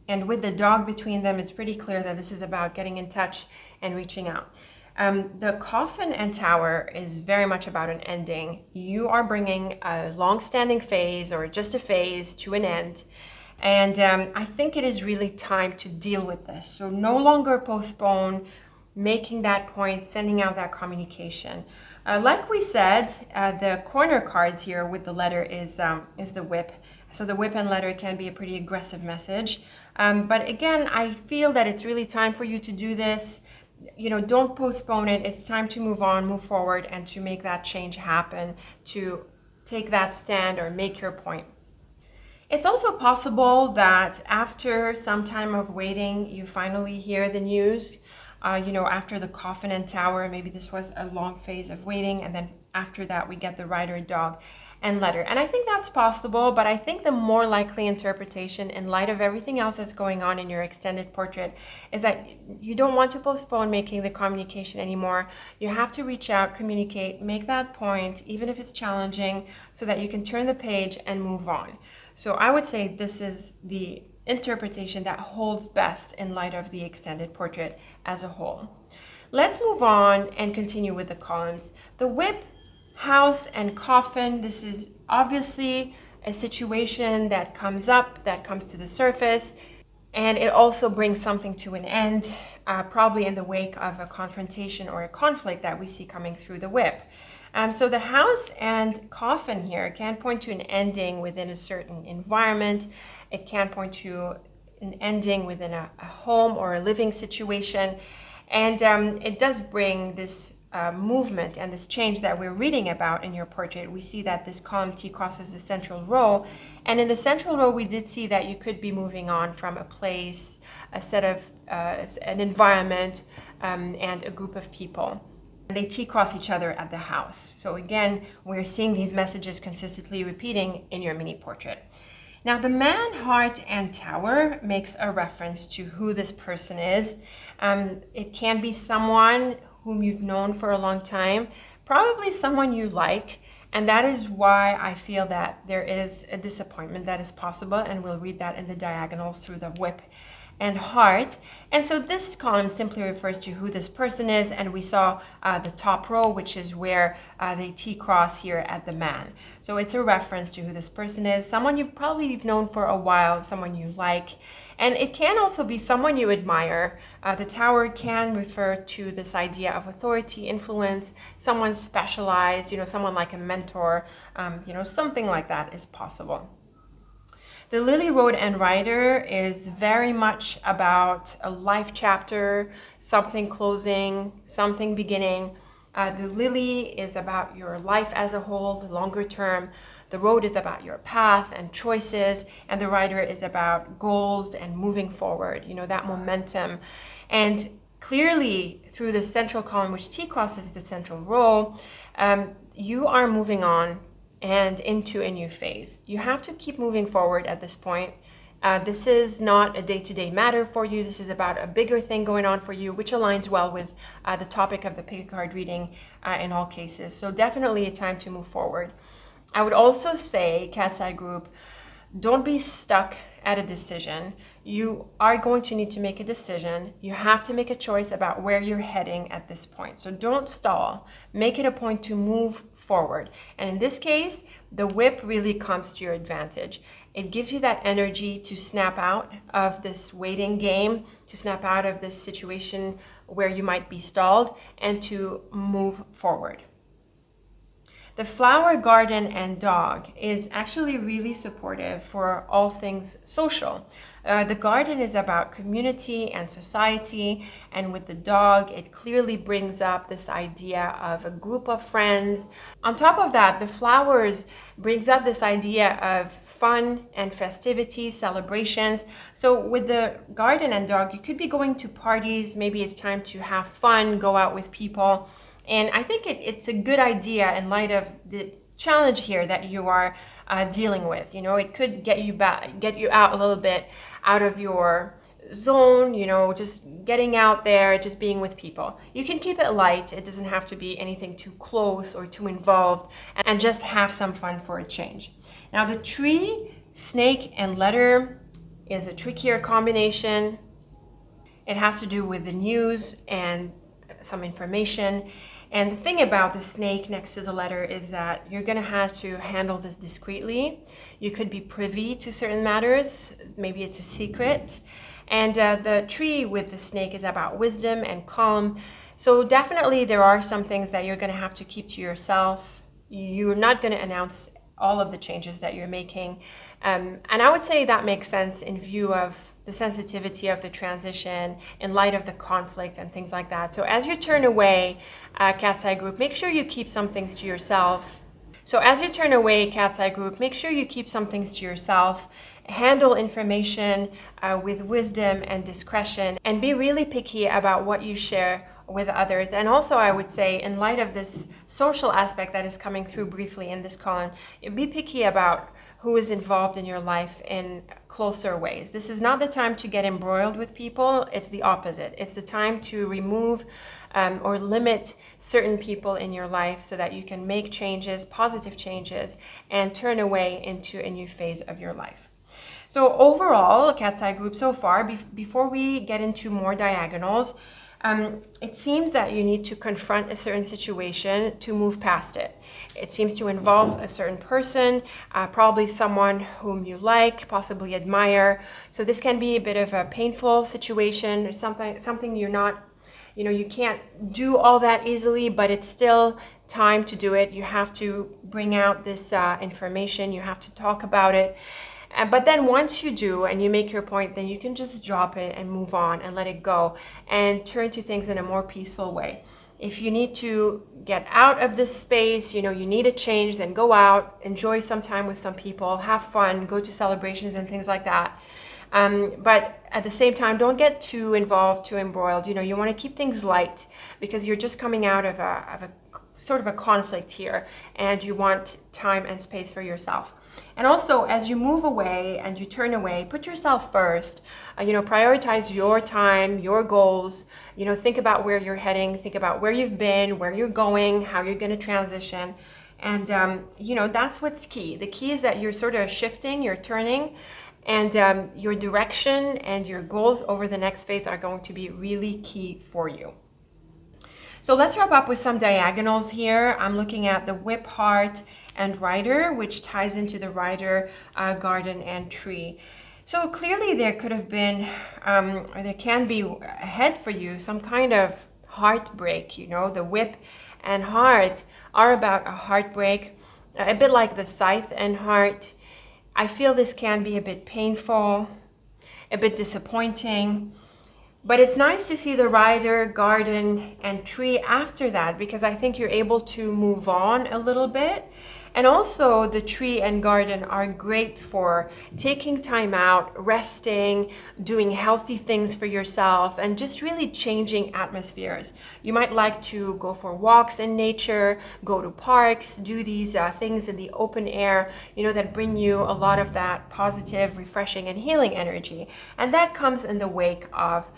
And with the dog between them, it's pretty clear that this is about getting in touch and reaching out. The coffin and tower is very much about an ending. You are bringing a long-standing phase or just a phase to an end. And I think it is really time to deal with this. So no longer postpone making that point, sending out that communication. Like we said, the corner cards here with the letter is the whip. So the whip and letter can be a pretty aggressive message. But again, I feel that it's really time for you to do this. Don't postpone it. It's time to move on, move forward, and to make that change happen, to take that stand or make your point. It's also possible that after some time of waiting, you finally hear the news. After the coffin and tower, maybe this was a long phase of waiting, and then after that we get the rider, dog, and letter. And I think that's possible, but I think the more likely interpretation in light of everything else that's going on in your extended portrait is that you don't want to postpone making the communication anymore. You have to reach out, communicate, make that point, even if it's challenging, so that you can turn the page and move on. So I would say this is the interpretation that holds best in light of the extended portrait as a whole. Let's move on and continue with the columns. The whip, house, and coffin, this is obviously a situation that comes up, that comes to the surface, and it also brings something to an end, probably in the wake of a confrontation or a conflict that we see coming through the whip. So the house and coffin here can point to an ending within a certain environment. It can point to an ending within a home or a living situation. And it does bring this movement and this change that we're reading about in your portrait. We see that this column T crosses the central row. And in the central row, we did see that you could be moving on from a place, a set of, an environment, and a group of people. They T-cross each other at the house. So again, we're seeing these messages consistently repeating in your mini portrait. Now, the man, heart, and tower makes a reference to who this person is. It can be someone whom you've known for a long time, probably someone you like, and that is why I feel that there is a disappointment that is possible, and we'll read that in the diagonals through the whip and heart. And so this column simply refers to who this person is, and we saw the top row, which is where they T-cross here at the man. So it's a reference to who this person is, someone you've known for a while, someone you like, and it can also be someone you admire. The tower can refer to this idea of authority, influence, someone specialized, someone like a mentor, something like that is possible. The Lily Road and Rider is very much about a life chapter, something closing, something beginning. The Lily is about your life as a whole, the longer term. The Road is about your path and choices, and the Rider is about goals and moving forward, that momentum. And clearly, through the central column, which T-cross is the central row, you are moving on and into a new phase. You have to keep moving forward at this point. This is not a day-to-day matter for you. This is about a bigger thing going on for you, which aligns well with the topic of the Pick-A-Card reading in all cases. So definitely a time to move forward. I would also say, Cat's Eye Group, don't be stuck at a decision. You are going to need to make a decision. You have to make a choice about where you're heading at this point. So don't stall. Make it a point to move forward. And in this case, the whip really comes to your advantage. It gives you that energy to snap out of this waiting game, to snap out of this situation where you might be stalled, and to move forward. The flower, garden, and dog is actually really supportive for all things social. The garden is about community and society, and with the dog, it clearly brings up this idea of a group of friends. On top of that, the flowers brings up this idea of fun and festivities, celebrations. So with the garden and dog, you could be going to parties. Maybe it's time to have fun, go out with people. And I think it's a good idea in light of the challenge here that you are dealing with. It could get you out a little bit out of your zone, just getting out there, just being with people. You can keep it light. It doesn't have to be anything too close or too involved, and just have some fun for a change. Now, the tree, snake, and letter is a trickier combination. It has to do with the news and some information. And the thing about the snake next to the letter is that you're going to have to handle this discreetly. You could be privy to certain matters. Maybe it's a secret. And the tree with the snake is about wisdom and calm. So definitely there are some things that you're going to have to keep to yourself. You're not going to announce all of the changes that you're making. And I would say that makes sense in view of the sensitivity of the transition in light of the conflict and things like that. So as you turn away, Cat's Eye Group, make sure you keep some things to yourself. So as you turn away, Cat's Eye Group, make sure you keep some things to yourself. Handle information with wisdom and discretion, and be really picky about what you share with others. And also, I would say, in light of this social aspect that is coming through briefly in this column, be picky about who is involved in your life in closer ways. This is not the time to get embroiled with people. It's the opposite. It's the time to remove or limit certain people in your life so that you can make changes, positive changes, and turn away into a new phase of your life. So overall, Cat's Eye Group so far, before we get into more diagonals, it seems that you need to confront a certain situation to move past it. It seems to involve a certain person, probably someone whom you like, possibly admire. So this can be a bit of a painful situation, something you're not, you can't do all that easily, but it's still time to do it. You have to bring out this information. You have to talk about it. But then once you do and you make your point, then you can just drop it and move on and let it go and turn to things in a more peaceful way. If you need to get out of this space, you need a change, then go out, enjoy some time with some people, have fun, go to celebrations and things like that. But at the same time, don't get too involved, too embroiled. You want to keep things light because you're just coming out of a sort of a conflict here, and you want time and space for yourself. And also, as you move away and you turn away, put yourself first. Prioritize your time, your goals. Think about where you're heading. Think about where you've been, where you're going, how you're going to transition. And, that's what's key. The key is that you're sort of shifting, you're turning, and your direction and your goals over the next phase are going to be really key for you. So let's wrap up with some diagonals here. I'm looking at the whip, heart, and rider, which ties into the rider, garden, and tree. So clearly there could have been, or there can be ahead for you some kind of heartbreak. The whip and heart are about a heartbreak, a bit like the scythe and heart. I feel this can be a bit painful, a bit disappointing, but it's nice to see the rider, garden, and tree after that, because I think you're able to move on a little bit. And also the tree and garden are great for taking time out, resting, doing healthy things for yourself, and just really changing atmospheres. You might like to go for walks in nature, go to parks, do these things in the open air, that bring you a lot of that positive, refreshing, and healing energy. And that comes in the wake of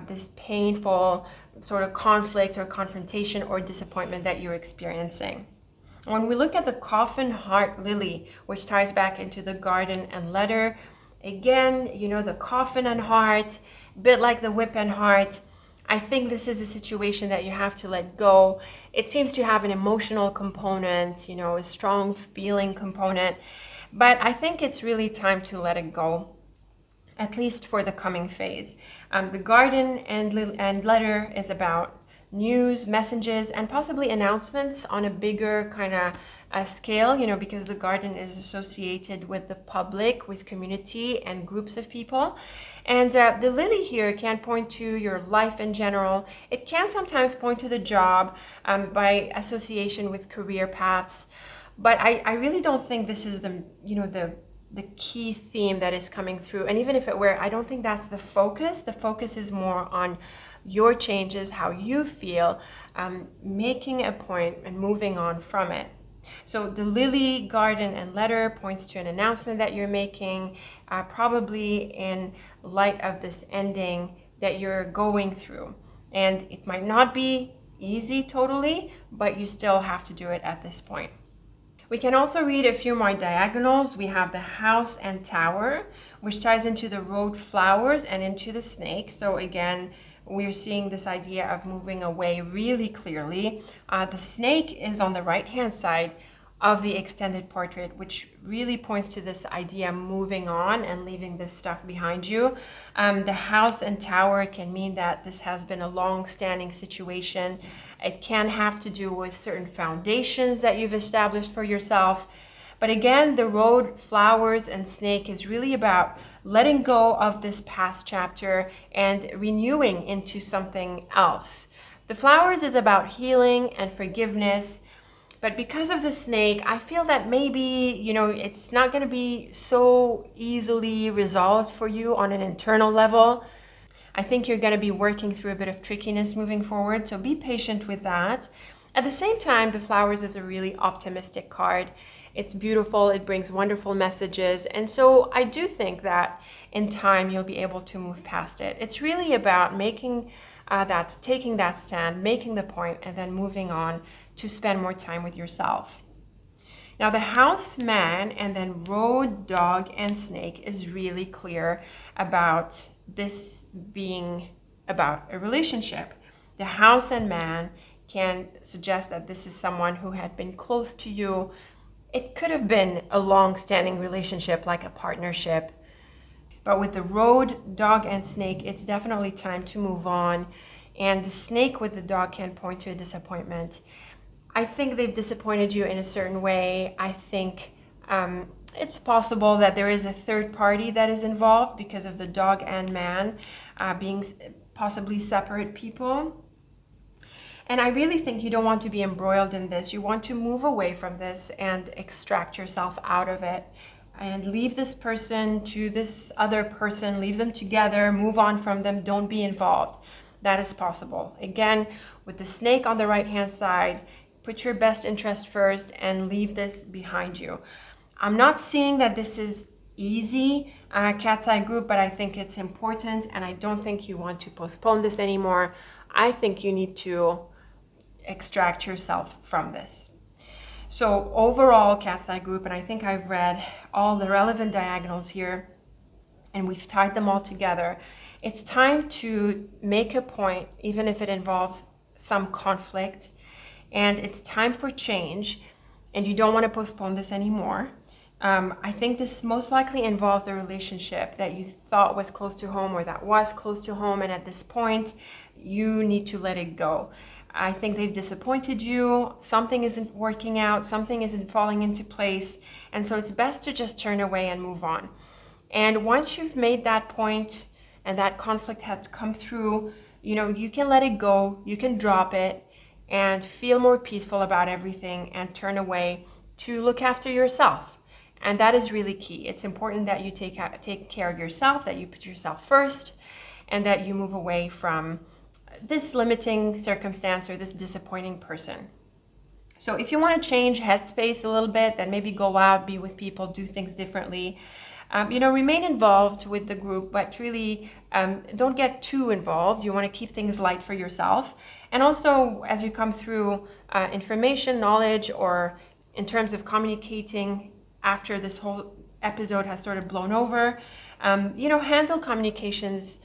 this painful sort of conflict or confrontation or disappointment that you're experiencing. When we look at the coffin heart lily, which ties back into the garden and letter, again, the coffin and heart, a bit like the whip and heart, I think this is a situation that you have to let go. It seems to have an emotional component, a strong feeling component, but I think it's really time to let it go, at least for the coming phase. The garden and letter is about news, messages, and possibly announcements on a bigger kind of scale, because the garden is associated with the public, with community and groups of people. And the lily here can point to your life in general. It can sometimes point to the job by association with career paths. But I really don't think this is the key theme that is coming through. And even if it were, I don't think that's the focus. The focus is more on your changes, how you feel, making a point and moving on from it. So the lily, garden, and letter points to an announcement that you're making, probably in light of this ending that you're going through. And it might not be easy totally, but you still have to do it at this point. We can also read a few more diagonals. We have the house and tower, which ties into the road flowers and into the snake. So again, we're seeing this idea of moving away really clearly. The snake is on the right-hand side of the extended portrait, which really points to this idea moving on and leaving this stuff behind you. The house and tower can mean that this has been a long-standing situation. It can have to do with certain foundations that you've established for yourself. But again, the road, flowers, and snake is really about letting go of this past chapter and renewing into something else. The flowers is about healing and forgiveness. But because of the snake, I feel that maybe, it's not going to be so easily resolved for you on an internal level. I think you're going to be working through a bit of trickiness moving forward, so be patient with that. At the same time, the flowers is a really optimistic card. It's beautiful, it brings wonderful messages, and so I do think that in time you'll be able to move past it. It's really about taking that stand, making the point, and then moving on to spend more time with yourself. Now the house, man, and then road, dog, and snake is really clear about this being about a relationship. The house and man can suggest that this is someone who had been close to you. It could have been a long-standing relationship, like a partnership. But with the road, dog, and snake, it's definitely time to move on. And the snake with the dog can point to a disappointment. I think they've disappointed you in a certain way. I think it's possible that there is a third party that is involved because of the dog and man being possibly separate people. And I really think you don't want to be embroiled in this. You want to move away from this and extract yourself out of it and leave this person to this other person, leave them together, move on from them, don't be involved. That is possible. Again, with the snake on the right-hand side, put your best interest first and leave this behind you. I'm not seeing that this is easy, cat's eye group, but I think it's important, and I don't think you want to postpone this anymore. I think you need to extract yourself from this. So overall, cat's eye group, and I think I've read all the relevant diagonals here, and we've tied them all together. It's time to make a point, even if it involves some conflict, and it's time for change, and you don't want to postpone this anymore. I think this most likely involves a relationship that you thought was close to home or that was close to home, and at this point, you need to let it go. I think they've disappointed you. Something isn't working out. Something isn't falling into place. And so it's best to just turn away and move on. And once you've made that point and that conflict has come through, you can let it go. You can drop it and feel more peaceful about everything and turn away to look after yourself. And that is really key. It's important that you take care of yourself, that you put yourself first, and that you move away from this limiting circumstance or this disappointing person. So if you want to change headspace a little bit, then maybe go out, be with people, do things differently. Remain involved with the group, but really don't get too involved. You want to keep things light for yourself. And also, as you come through information, knowledge, or in terms of communicating after this whole episode has sort of blown over, handle communications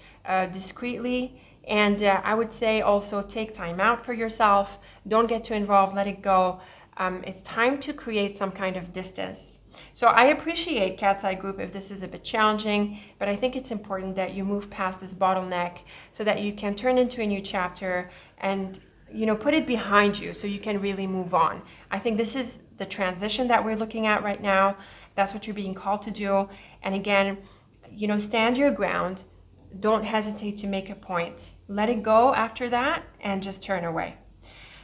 discreetly. And I would say also take time out for yourself. Don't get too involved, let it go. It's time to create some kind of distance. So I appreciate Cat's Eye Group if this is a bit challenging, but I think it's important that you move past this bottleneck so that you can turn into a new chapter and put it behind you so you can really move on. I think this is the transition that we're looking at right now. That's what you're being called to do. And again, stand your ground. Don't hesitate to make a point. Let it go after that and just turn away.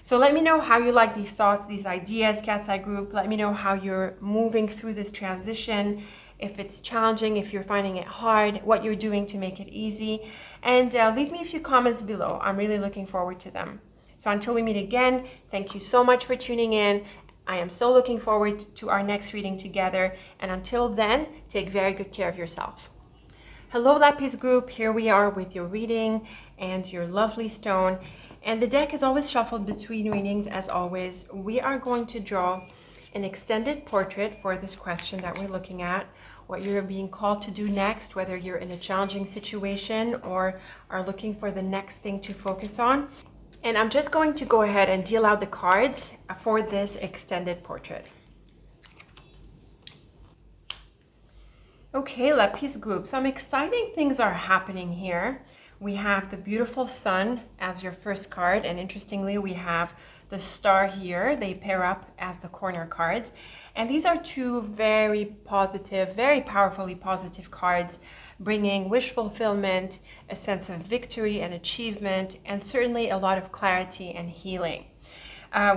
So let me know how you like these thoughts, these ideas, Cat's Eye Group. Let me know how you're moving through this transition, if it's challenging, if you're finding it hard, what you're doing to make it easy. And leave me a few comments below. I'm really looking forward to them. So until we meet again, thank you so much for tuning in. I am so looking forward to our next reading together. And until then, take very good care of yourself. Hello Lapis Group, here we are with your reading and your lovely stone. And the deck is always shuffled between readings as always. We are going to draw an extended portrait for this question that we're looking at, what you're being called to do next, whether you're in a challenging situation or are looking for the next thing to focus on. And I'm just going to go ahead and deal out the cards for this extended portrait. Okay, Lapis Group, some exciting things are happening here. We have the beautiful sun as your first card, and interestingly, we have the star here. They pair up as the corner cards. And these are two very positive, very powerfully positive cards, bringing wish fulfillment, a sense of victory and achievement, and certainly a lot of clarity and healing.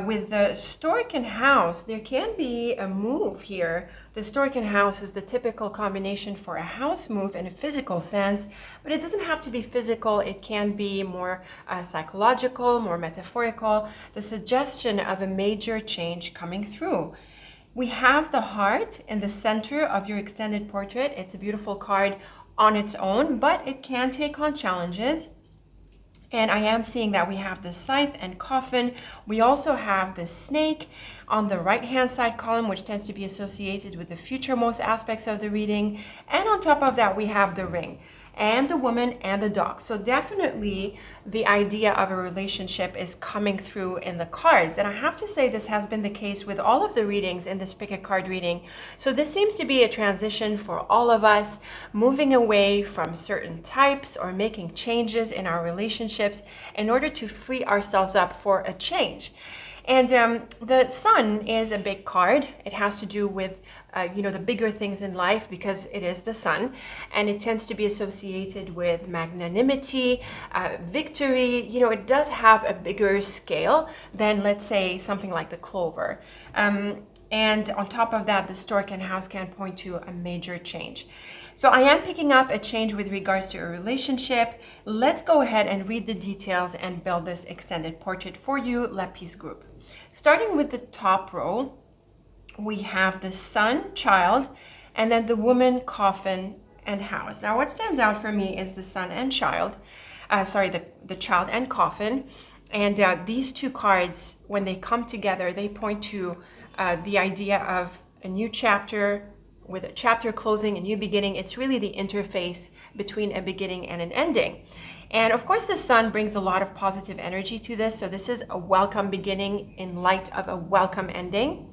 With the Storken House, there can be a move here. The Storken House is the typical combination for a house move in a physical sense, but it doesn't have to be physical. It can be more psychological, more metaphorical, the suggestion of a major change coming through. We have the heart in the center of your extended portrait. It's a beautiful card on its own, but it can take on challenges. And I am seeing that we have the scythe and coffin. We also have the snake on the right-hand side column, which tends to be associated with the future-most aspects of the reading. And on top of that, we have the ring and the woman and the dog. So definitely the idea of a relationship is coming through in the cards. And I have to say this has been the case with all of the readings in this Pick-A-Card reading. So this seems to be a transition for all of us, moving away from certain types or making changes in our relationships in order to free ourselves up for a change. And the sun is a big card. It has to do with, the bigger things in life because it is the sun. And it tends to be associated with magnanimity, victory. It does have a bigger scale than, let's say, something like the clover. And on top of that, the Storken House can point to a major change. So I am picking up a change with regards to a relationship. Let's go ahead and read the details and build this extended portrait for you, Lapis Group. Starting with the top row, we have the sun, child, and then the woman, coffin, and house. Now what stands out for me is the sun and child, the child and coffin. And these two cards, when they come together, they point to the idea of a new chapter, with a chapter closing, a new beginning. It's really the interface between a beginning and an ending. And of course, the sun brings a lot of positive energy to this. So this is a welcome beginning in light of a welcome ending.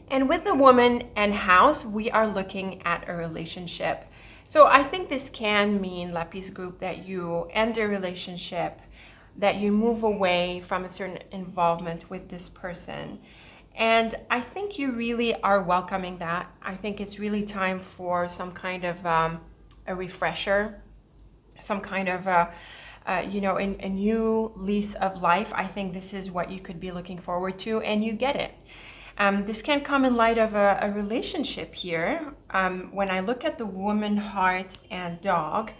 And with the woman and house, we are looking at a relationship. So I think this can mean, Lapis Group, that you end a relationship that you move away from a certain involvement with this person. And I think you really are welcoming that. I think it's really time for some kind of a refresher, some kind of a new lease of life. I think this is what you could be looking forward to, and you get it. This can come in light of a relationship here. When I look at the woman, heart, and dog,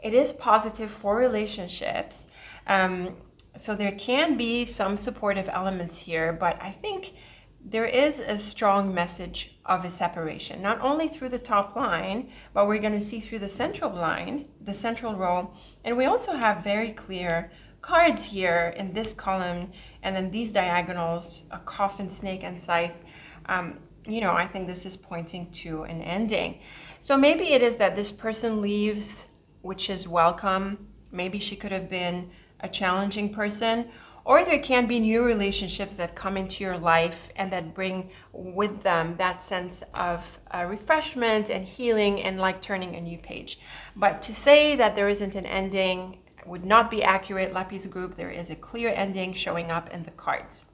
it is positive for relationships. So there can be some supportive elements here, but I think there is a strong message of a separation, not only through the top line, but we're going to see through the central line, the central row. And we also have very clear cards here in this column, and then these diagonals, a coffin, snake, and scythe. I think this is pointing to an ending. So maybe it is that this person leaves, which is welcome. Maybe she could have been a challenging person, or there can be new relationships that come into your life and that bring with them that sense of refreshment and healing and like turning a new page. But to say that there isn't an ending would not be accurate. Lapis group, there is a clear ending showing up in the cards.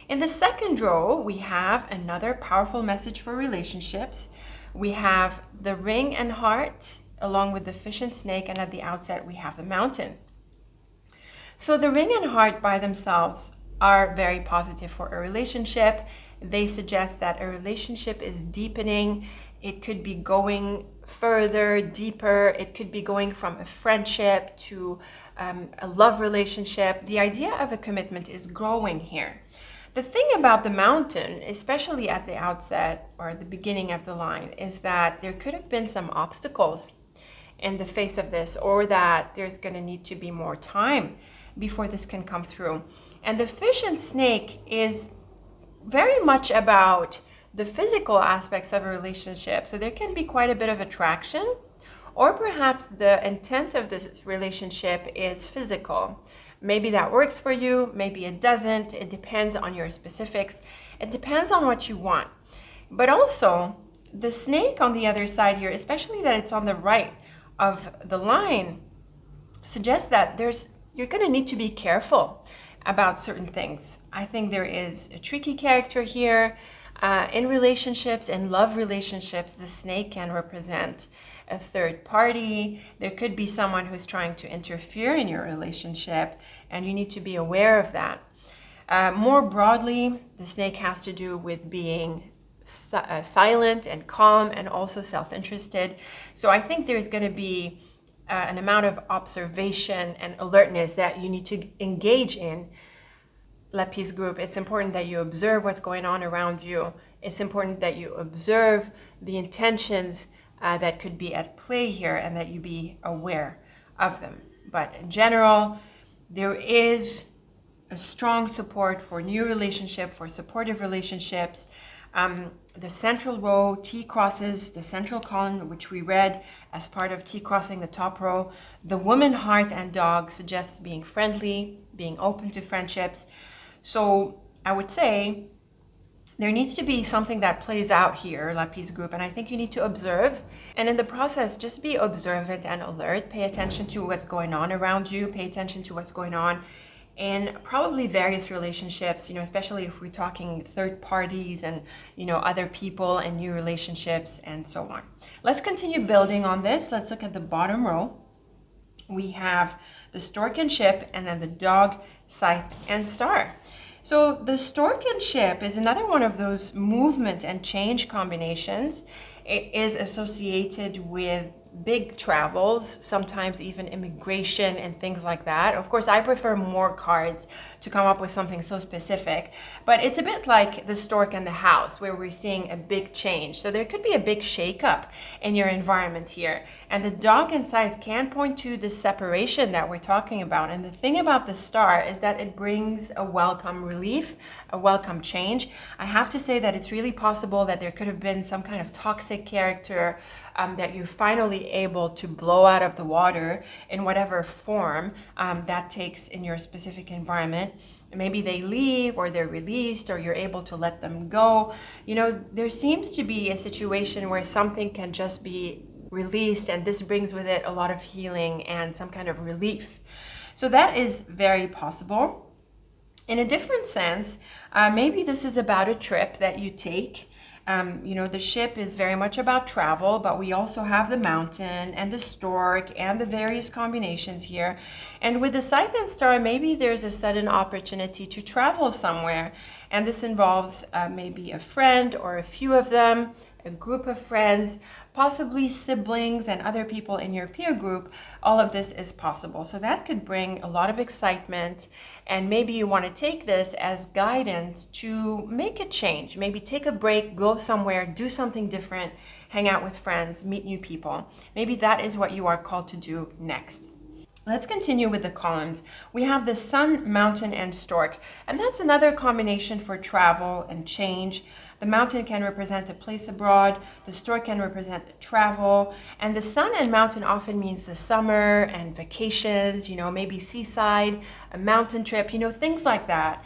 In the second row, we have another powerful message for relationships. We have the ring and heart, along with the fish and snake, and at the outset, we have the mountain. So the ring and heart by themselves are very positive for a relationship. They suggest that a relationship is deepening. It could be going further, deeper. It could be going from a friendship to a love relationship. The idea of a commitment is growing here. The thing about the mountain, especially at the outset or at the beginning of the line, is that there could have been some obstacles in the face of this, or that there's going to need to be more time before this can come through. And the fish and snake is very much about the physical aspects of a relationship. So there can be quite a bit of attraction, or perhaps the intent of this relationship is physical. Maybe that works for you, maybe it doesn't. It depends on your specifics. It depends on what you want. But also, the snake on the other side here, especially that it's on the right of the line, suggests that you're going to need to be careful about certain things. I think there is a tricky character here. In relationships and love relationships, the snake can represent a third party. There could be someone who's trying to interfere in your relationship, and you need to be aware of that. More broadly, the snake has to do with being silent and calm, and also self-interested. So I think there's going to be an amount of observation and alertness that you need to engage in. Lapis group, it's important that you observe what's going on around you. It's important that you observe the intentions that could be at play here, and that you be aware of them. But in general, there is a strong support for new relationship, for supportive relationships. The central row, T crosses the central column, which we read as part of T crossing the top row. The woman, heart, and dog suggests being friendly, being open to friendships. So I would say there needs to be something that plays out here, Lapis group, and I think you need to observe. And in the process, just be observant and alert. Pay attention to what's going on around you. Pay attention to what's going on in probably various relationships, especially if we're talking third parties and, other people and new relationships and so on. Let's continue building on this. Let's look at the bottom row. We have the stork and ship, and then the dog, scythe, and star. So the stork and ship is another one of those movement and change combinations. It is associated with big travels, sometimes even immigration and things like that. Of course, I prefer more cards to come up with something so specific, but it's a bit like the stork and the house, where we're seeing a big change. So there could be a big shakeup in your environment here. And the dog and scythe can point to the separation that we're talking about. And the thing about the star is that it brings a welcome relief, a welcome change. I have to say that it's really possible that there could have been some kind of toxic character that you're finally able to blow out of the water in whatever form that takes in your specific environment. Maybe they leave, or they're released, or you're able to let them go. There seems to be a situation where something can just be released, and this brings with it a lot of healing and some kind of relief. So that is very possible. In a different sense, maybe this is about a trip that you take. The ship is very much about travel, but we also have the mountain and the stork and the various combinations here. And with the Scythe and Star, maybe there's a sudden opportunity to travel somewhere. And this involves maybe a friend or a few of them, a group of friends, possibly siblings and other people in your peer group. All of this is possible. So that could bring a lot of excitement, and maybe you want to take this as guidance to make a change. Maybe take a break, go somewhere, do something different, hang out with friends, meet new people. Maybe that is what you are called to do next. Let's continue with the columns. We have the Sun, Mountain, and Stork, and that's another combination for travel and change. The mountain can represent a place abroad, the stork can represent travel, and the sun and mountain often means the summer and vacations, maybe seaside, a mountain trip, things like that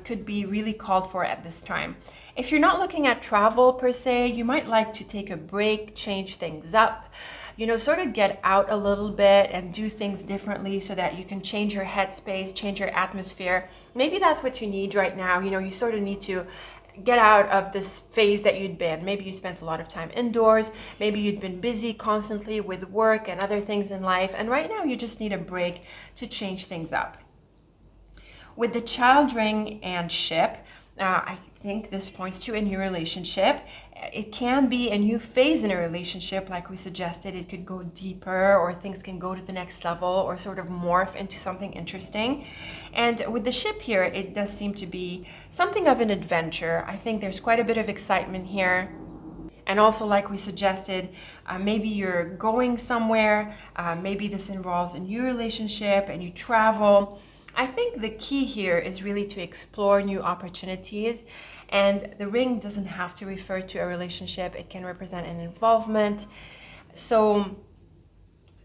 could be really called for at this time. If you're not looking at travel per se, you might like to take a break, change things up, sort of get out a little bit and do things differently so that you can change your headspace, change your atmosphere. Maybe that's what you need right now. You sort of need to get out of this phase that you'd been. Maybe you spent a lot of time indoors. Maybe you'd been busy constantly with work and other things in life. And right now you just need a break to change things up. With the Child, Ring, and Ship, I think this points to a new relationship. It can be a new phase in a relationship, like we suggested. It could go deeper, or things can go to the next level, or sort of morph into something interesting. And with the ship here, it does seem to be something of an adventure. I think there's quite a bit of excitement here. And also, like we suggested, maybe you're going somewhere. Maybe this involves a new relationship and you travel. I think the key here is really to explore new opportunities, and the ring doesn't have to refer to a relationship. It can represent an involvement. So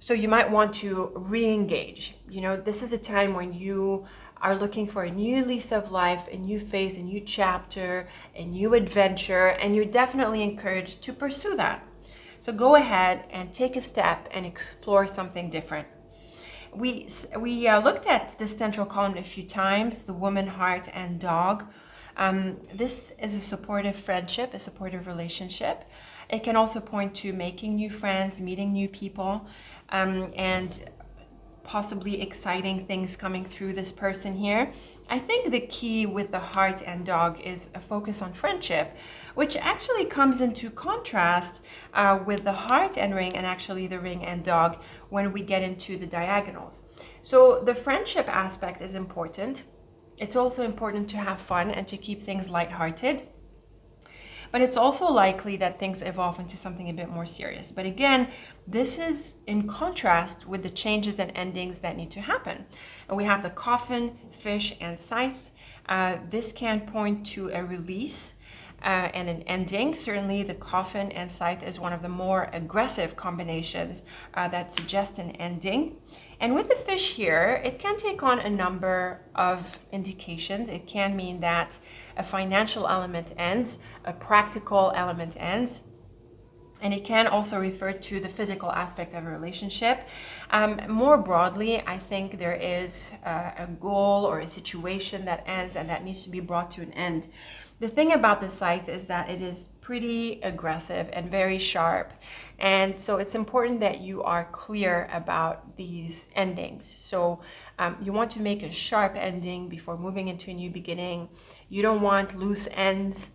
you might want to re-engage. This is a time when you are looking for a new lease of life, a new phase, a new chapter, a new adventure, and you're definitely encouraged to pursue that. So go ahead and take a step and explore something different. We looked at this central column a few times, the woman, heart, and dog. This is a supportive friendship, a supportive relationship. It can also point to making new friends, meeting new people, and possibly exciting things coming through this person here. I think the key with the heart and dog is a focus on friendship, which actually comes into contrast with the heart and ring, and actually the ring and dog when we get into the diagonals. So the friendship aspect is important. It's also important to have fun and to keep things lighthearted. But it's also likely that things evolve into something a bit more serious. But again, this is in contrast with the changes and endings that need to happen. And we have the coffin, fish, and scythe. This can point to a release and an ending. Certainly the coffin and scythe is one of the more aggressive combinations that suggest an ending. And with the fish here, it can take on a number of indications. It can mean that a financial element ends, a practical element ends, and it can also refer to the physical aspect of a relationship. More broadly, I think there is a goal or a situation that ends and that needs to be brought to an end. The thing about the scythe is that it is pretty aggressive and very sharp. And so it's important that you are clear about these endings. So you want to make a sharp ending before moving into a new beginning. You don't want loose ends.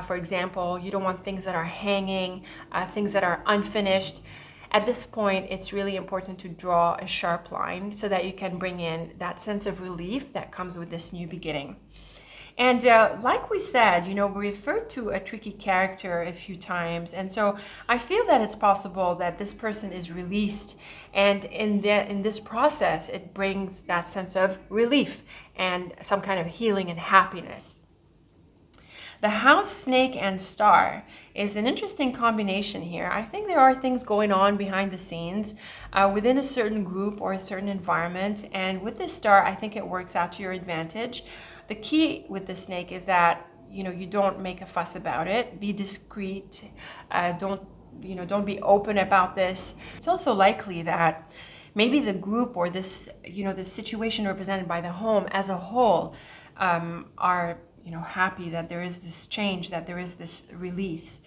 For example, you don't want things that are hanging, things that are unfinished. At this point, it's really important to draw a sharp line so that you can bring in that sense of relief that comes with this new beginning. And like we said, we referred to a tricky character a few times. And so I feel that it's possible that this person is released. And in this process, it brings that sense of relief and some kind of healing and happiness. The house, snake, and star is an interesting combination here. I think there are things going on behind the scenes within a certain group or a certain environment. And with this star, I think it works out to your advantage. The key with the snake is that you don't make a fuss about it. Be discreet. Don't be open about this. It's also likely that maybe the group or this, this situation represented by the home as a whole are, happy that there is this change, that there is this release.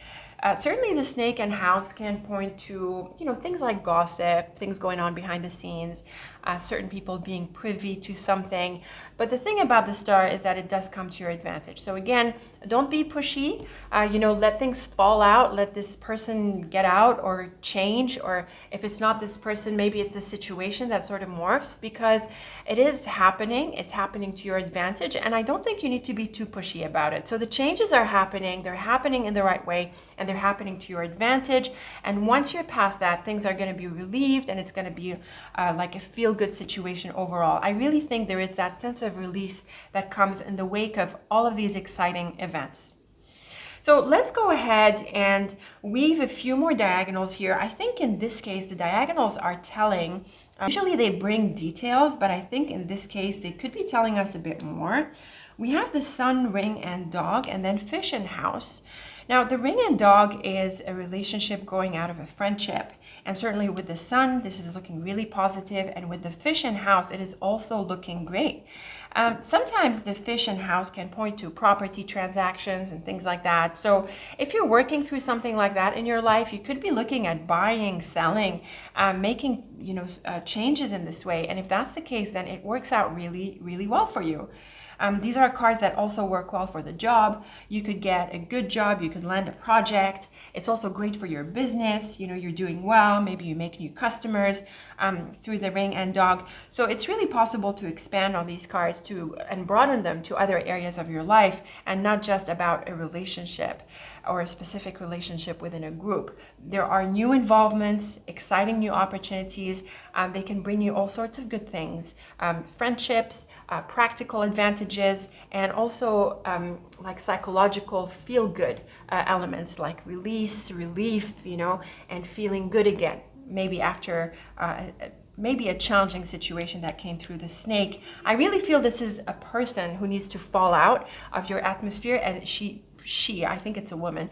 Certainly the snake and house can point to, things like gossip, things going on behind the scenes, certain people being privy to something. But the thing about the star is that it does come to your advantage. So again, don't be pushy, let things fall out, let this person get out or change, or if it's not this person, maybe it's the situation that sort of morphs, because it is happening, it's happening to your advantage, and I don't think you need to be too pushy about it. So the changes are happening, they're happening in the right way, and they're happening to your advantage, and once you're past that, things are going to be relieved, and it's going to be like a feel-good situation overall. I really think there is that sense of release that comes in the wake of all of these exciting events. So let's go ahead and weave a few more diagonals here. I think in this case, the diagonals are telling. Usually they bring details, but I think in this case, they could be telling us a bit more. We have the sun, ring, and dog, and then fish and house. Now, the ring and dog is a relationship growing out of a friendship. And certainly with the sun, this is looking really positive. And with the fish and house, it is also looking great. Sometimes the fish and house can point to property transactions and things like that. So if you're working through something like that in your life, you could be looking at buying, selling, making changes in this way. And if that's the case, then it works out really, really well for you. These are cards that also work well for the job. You could get a good job, you could land a project. It's also great for your business. You're doing well, maybe you make new customers through the ring and dog. So it's really possible to expand on these cards and broaden them to other areas of your life, and not just about a relationship or a specific relationship within a group. There are new involvements, exciting new opportunities. They can bring you all sorts of good things, friendships, practical advantages, and also like psychological feel-good elements like release, relief, and feeling good again. Maybe after maybe a challenging situation that came through the snake. I really feel this is a person who needs to fall out of your atmosphere, and she, I think it's a woman,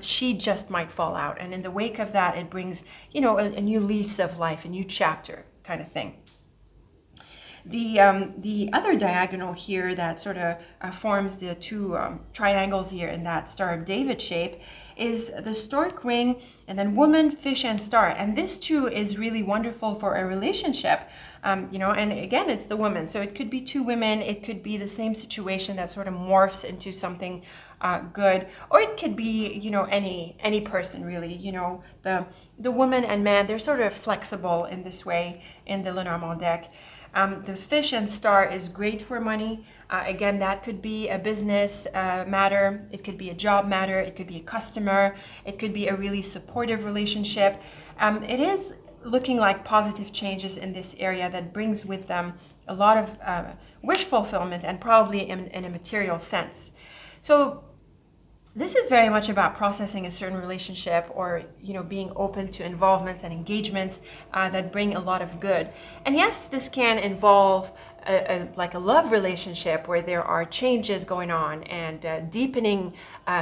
she just might fall out. And in the wake of that, it brings, a new lease of life, a new chapter kind of thing. The other diagonal here that sort of forms the two triangles here in that Star of David shape is the stork ring, and then woman, fish, and star. And this too is really wonderful for a relationship, and again, it's the woman. So it could be two women, it could be the same situation that sort of morphs into something good, or it could be, any person really. The woman and man, they're sort of flexible in this way in the Lenormand deck. The fish and star is great for money. Again, that could be a business matter. It could be a job matter. It could be a customer. It could be a really supportive relationship. It is looking like positive changes in this area that brings with them a lot of wish fulfillment, and probably in a material sense. So this is very much about processing a certain relationship, or being open to involvements and engagements that bring a lot of good. And yes, this can involve like a love relationship where there are changes going on and deepening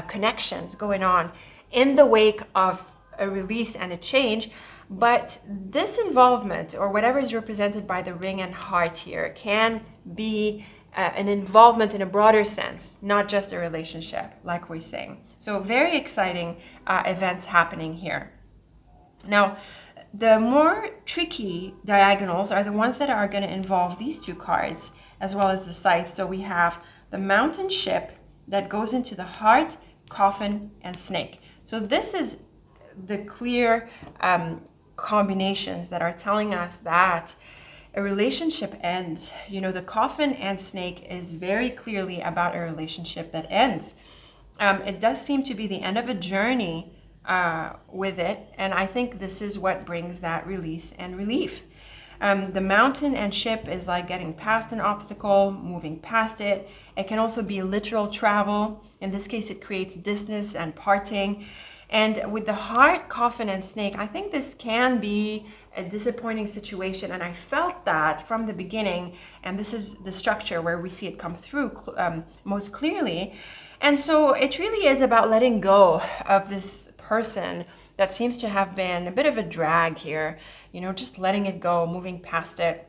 connections going on in the wake of a release and a change. But this involvement, or whatever is represented by the ring and heart here, can be an involvement in a broader sense, not just a relationship, like we're saying. So very exciting events happening here. Now, the more tricky diagonals are the ones that are going to involve these two cards, as well as the scythe. So we have the mountain ship that goes into the heart, coffin, and snake. So this is the clear combinations that are telling us that a relationship ends. The coffin and snake is very clearly about a relationship that ends. It does seem to be the end of a journey with it, and I think this is what brings that release and relief. The mountain and ship is like getting past an obstacle, moving past it. It can also be literal travel. In this case, it creates distance and parting. And with the heart, coffin, and snake, I think this can be a disappointing situation, and I felt that from the beginning, and this is the structure where we see it come through most clearly. And so it really is about letting go of this person that seems to have been a bit of a drag here, just letting it go, moving past it.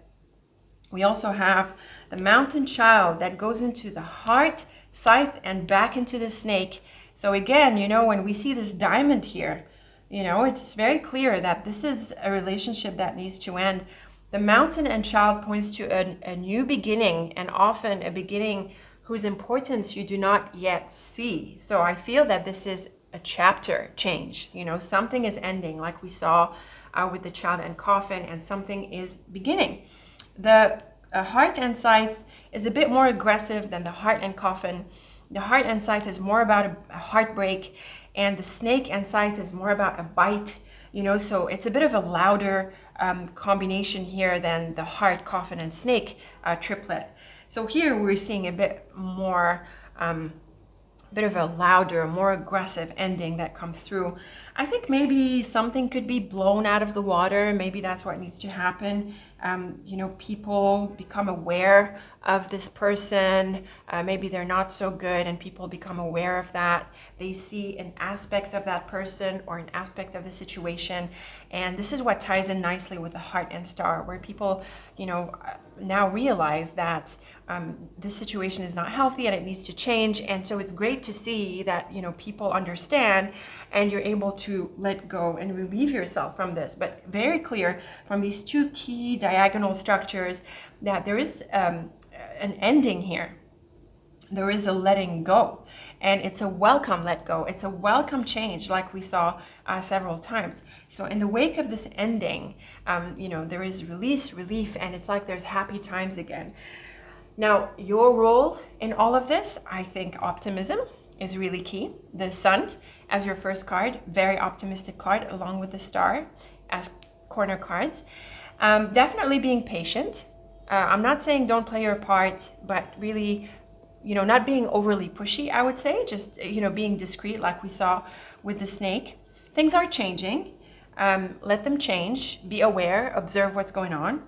We also have the Mountain Child that goes into the Heart, Scythe, and back into the Snake. So again, when we see this diamond here, it's very clear that this is a relationship that needs to end. The Mountain and Child points to a new beginning, and often a beginning whose importance you do not yet see. So I feel that this is a chapter change. Something is ending, like we saw with the Child and Coffin, and something is beginning. The Heart and Scythe is a bit more aggressive than the Heart and Coffin. The Heart and Scythe is more about a heartbreak, and the Snake and Scythe is more about a bite, so it's a bit of a louder combination here than the Heart, Coffin, and Snake triplet. So here we're seeing a bit more, bit of a louder, more aggressive ending that comes through. I think maybe something could be blown out of the water. Maybe that's what needs to happen. People become aware of this person. Maybe they're not so good, and people become aware of that. They see an aspect of that person or an aspect of the situation. And this is what ties in nicely with the Heart and Star, where people, now realize that this situation is not healthy and it needs to change. And so it's great to see that, people understand, and you're able to let go and relieve yourself from this. But very clear from these two key diagonal structures that there is an ending here. There is a letting go, and it's a welcome let go. It's a welcome change, like we saw several times. So in the wake of this ending, there is release, relief, and it's like there's happy times again. Now, your role in all of this, I think optimism is really key. The Sun as your first card, very optimistic card, along with the Star as corner cards. Definitely being patient. I'm not saying don't play your part, but really, not being overly pushy, I would say, just, being discreet like we saw with the Snake. Things are changing. Let them change. Be aware, observe what's going on.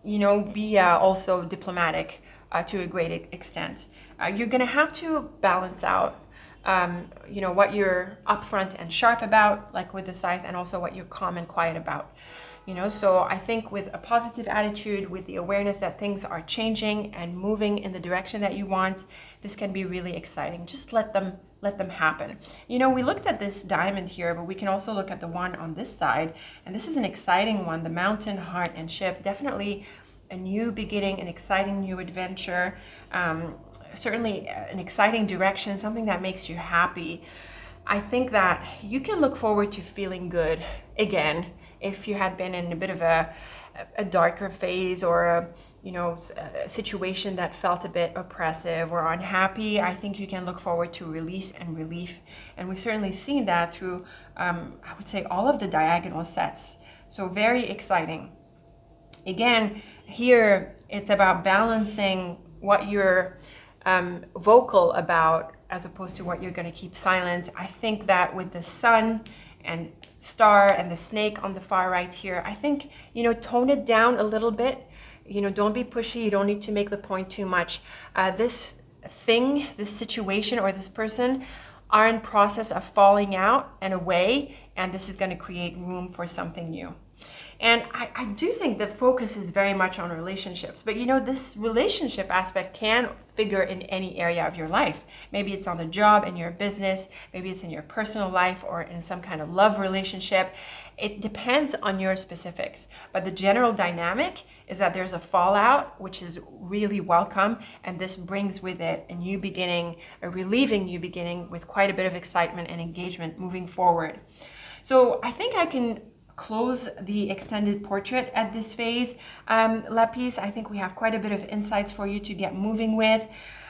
Be also diplomatic to a great extent. You're going to have to balance out, what you're upfront and sharp about, like with the Scythe, and also what you're calm and quiet about. So I think with a positive attitude, with the awareness that things are changing and moving in the direction that you want, this can be really exciting. Just let them happen. We looked at this diamond here, but we can also look at the one on this side, and this is an exciting one, the Mountain, Heart, and Ship. Definitely a new beginning, an exciting new adventure, certainly an exciting direction, something that makes you happy. I think that you can look forward to feeling good again if you had been in a bit of a darker phase, or a situation that felt a bit oppressive or unhappy. I think you can look forward to release and relief. And we've certainly seen that through, I would say, all of the diagonal sets. So very exciting. Again, here it's about balancing what you're vocal about as opposed to what you're going to keep silent. I think that with the Sun and Star and the Snake on the far right here, I think, tone it down a little bit. Don't be pushy. You don't need to make the point too much. This thing, this situation, or this person are in process of falling out and away, and this is going to create room for something new. And I do think the focus is very much on relationships, but this relationship aspect can figure in any area of your life. Maybe it's on the job, in your business, maybe it's in your personal life, or in some kind of love relationship. It depends on your specifics, but the general dynamic is that there's a fallout, which is really welcome, and this brings with it a new beginning, a relieving new beginning with quite a bit of excitement and engagement moving forward. So I think I can close the extended portrait at this phase. Lapis, I think we have quite a bit of insights for you to get moving with.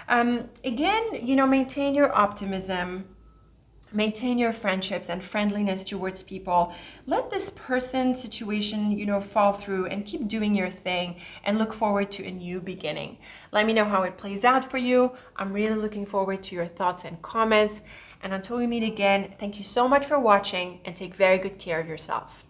Again, maintain your optimism, maintain your friendships and friendliness towards people. Let this person situation, fall through, and keep doing your thing and look forward to a new beginning. Let me know how it plays out for you. I'm really looking forward to your thoughts and comments. And until we meet again, thank you so much for watching, and take very good care of yourself.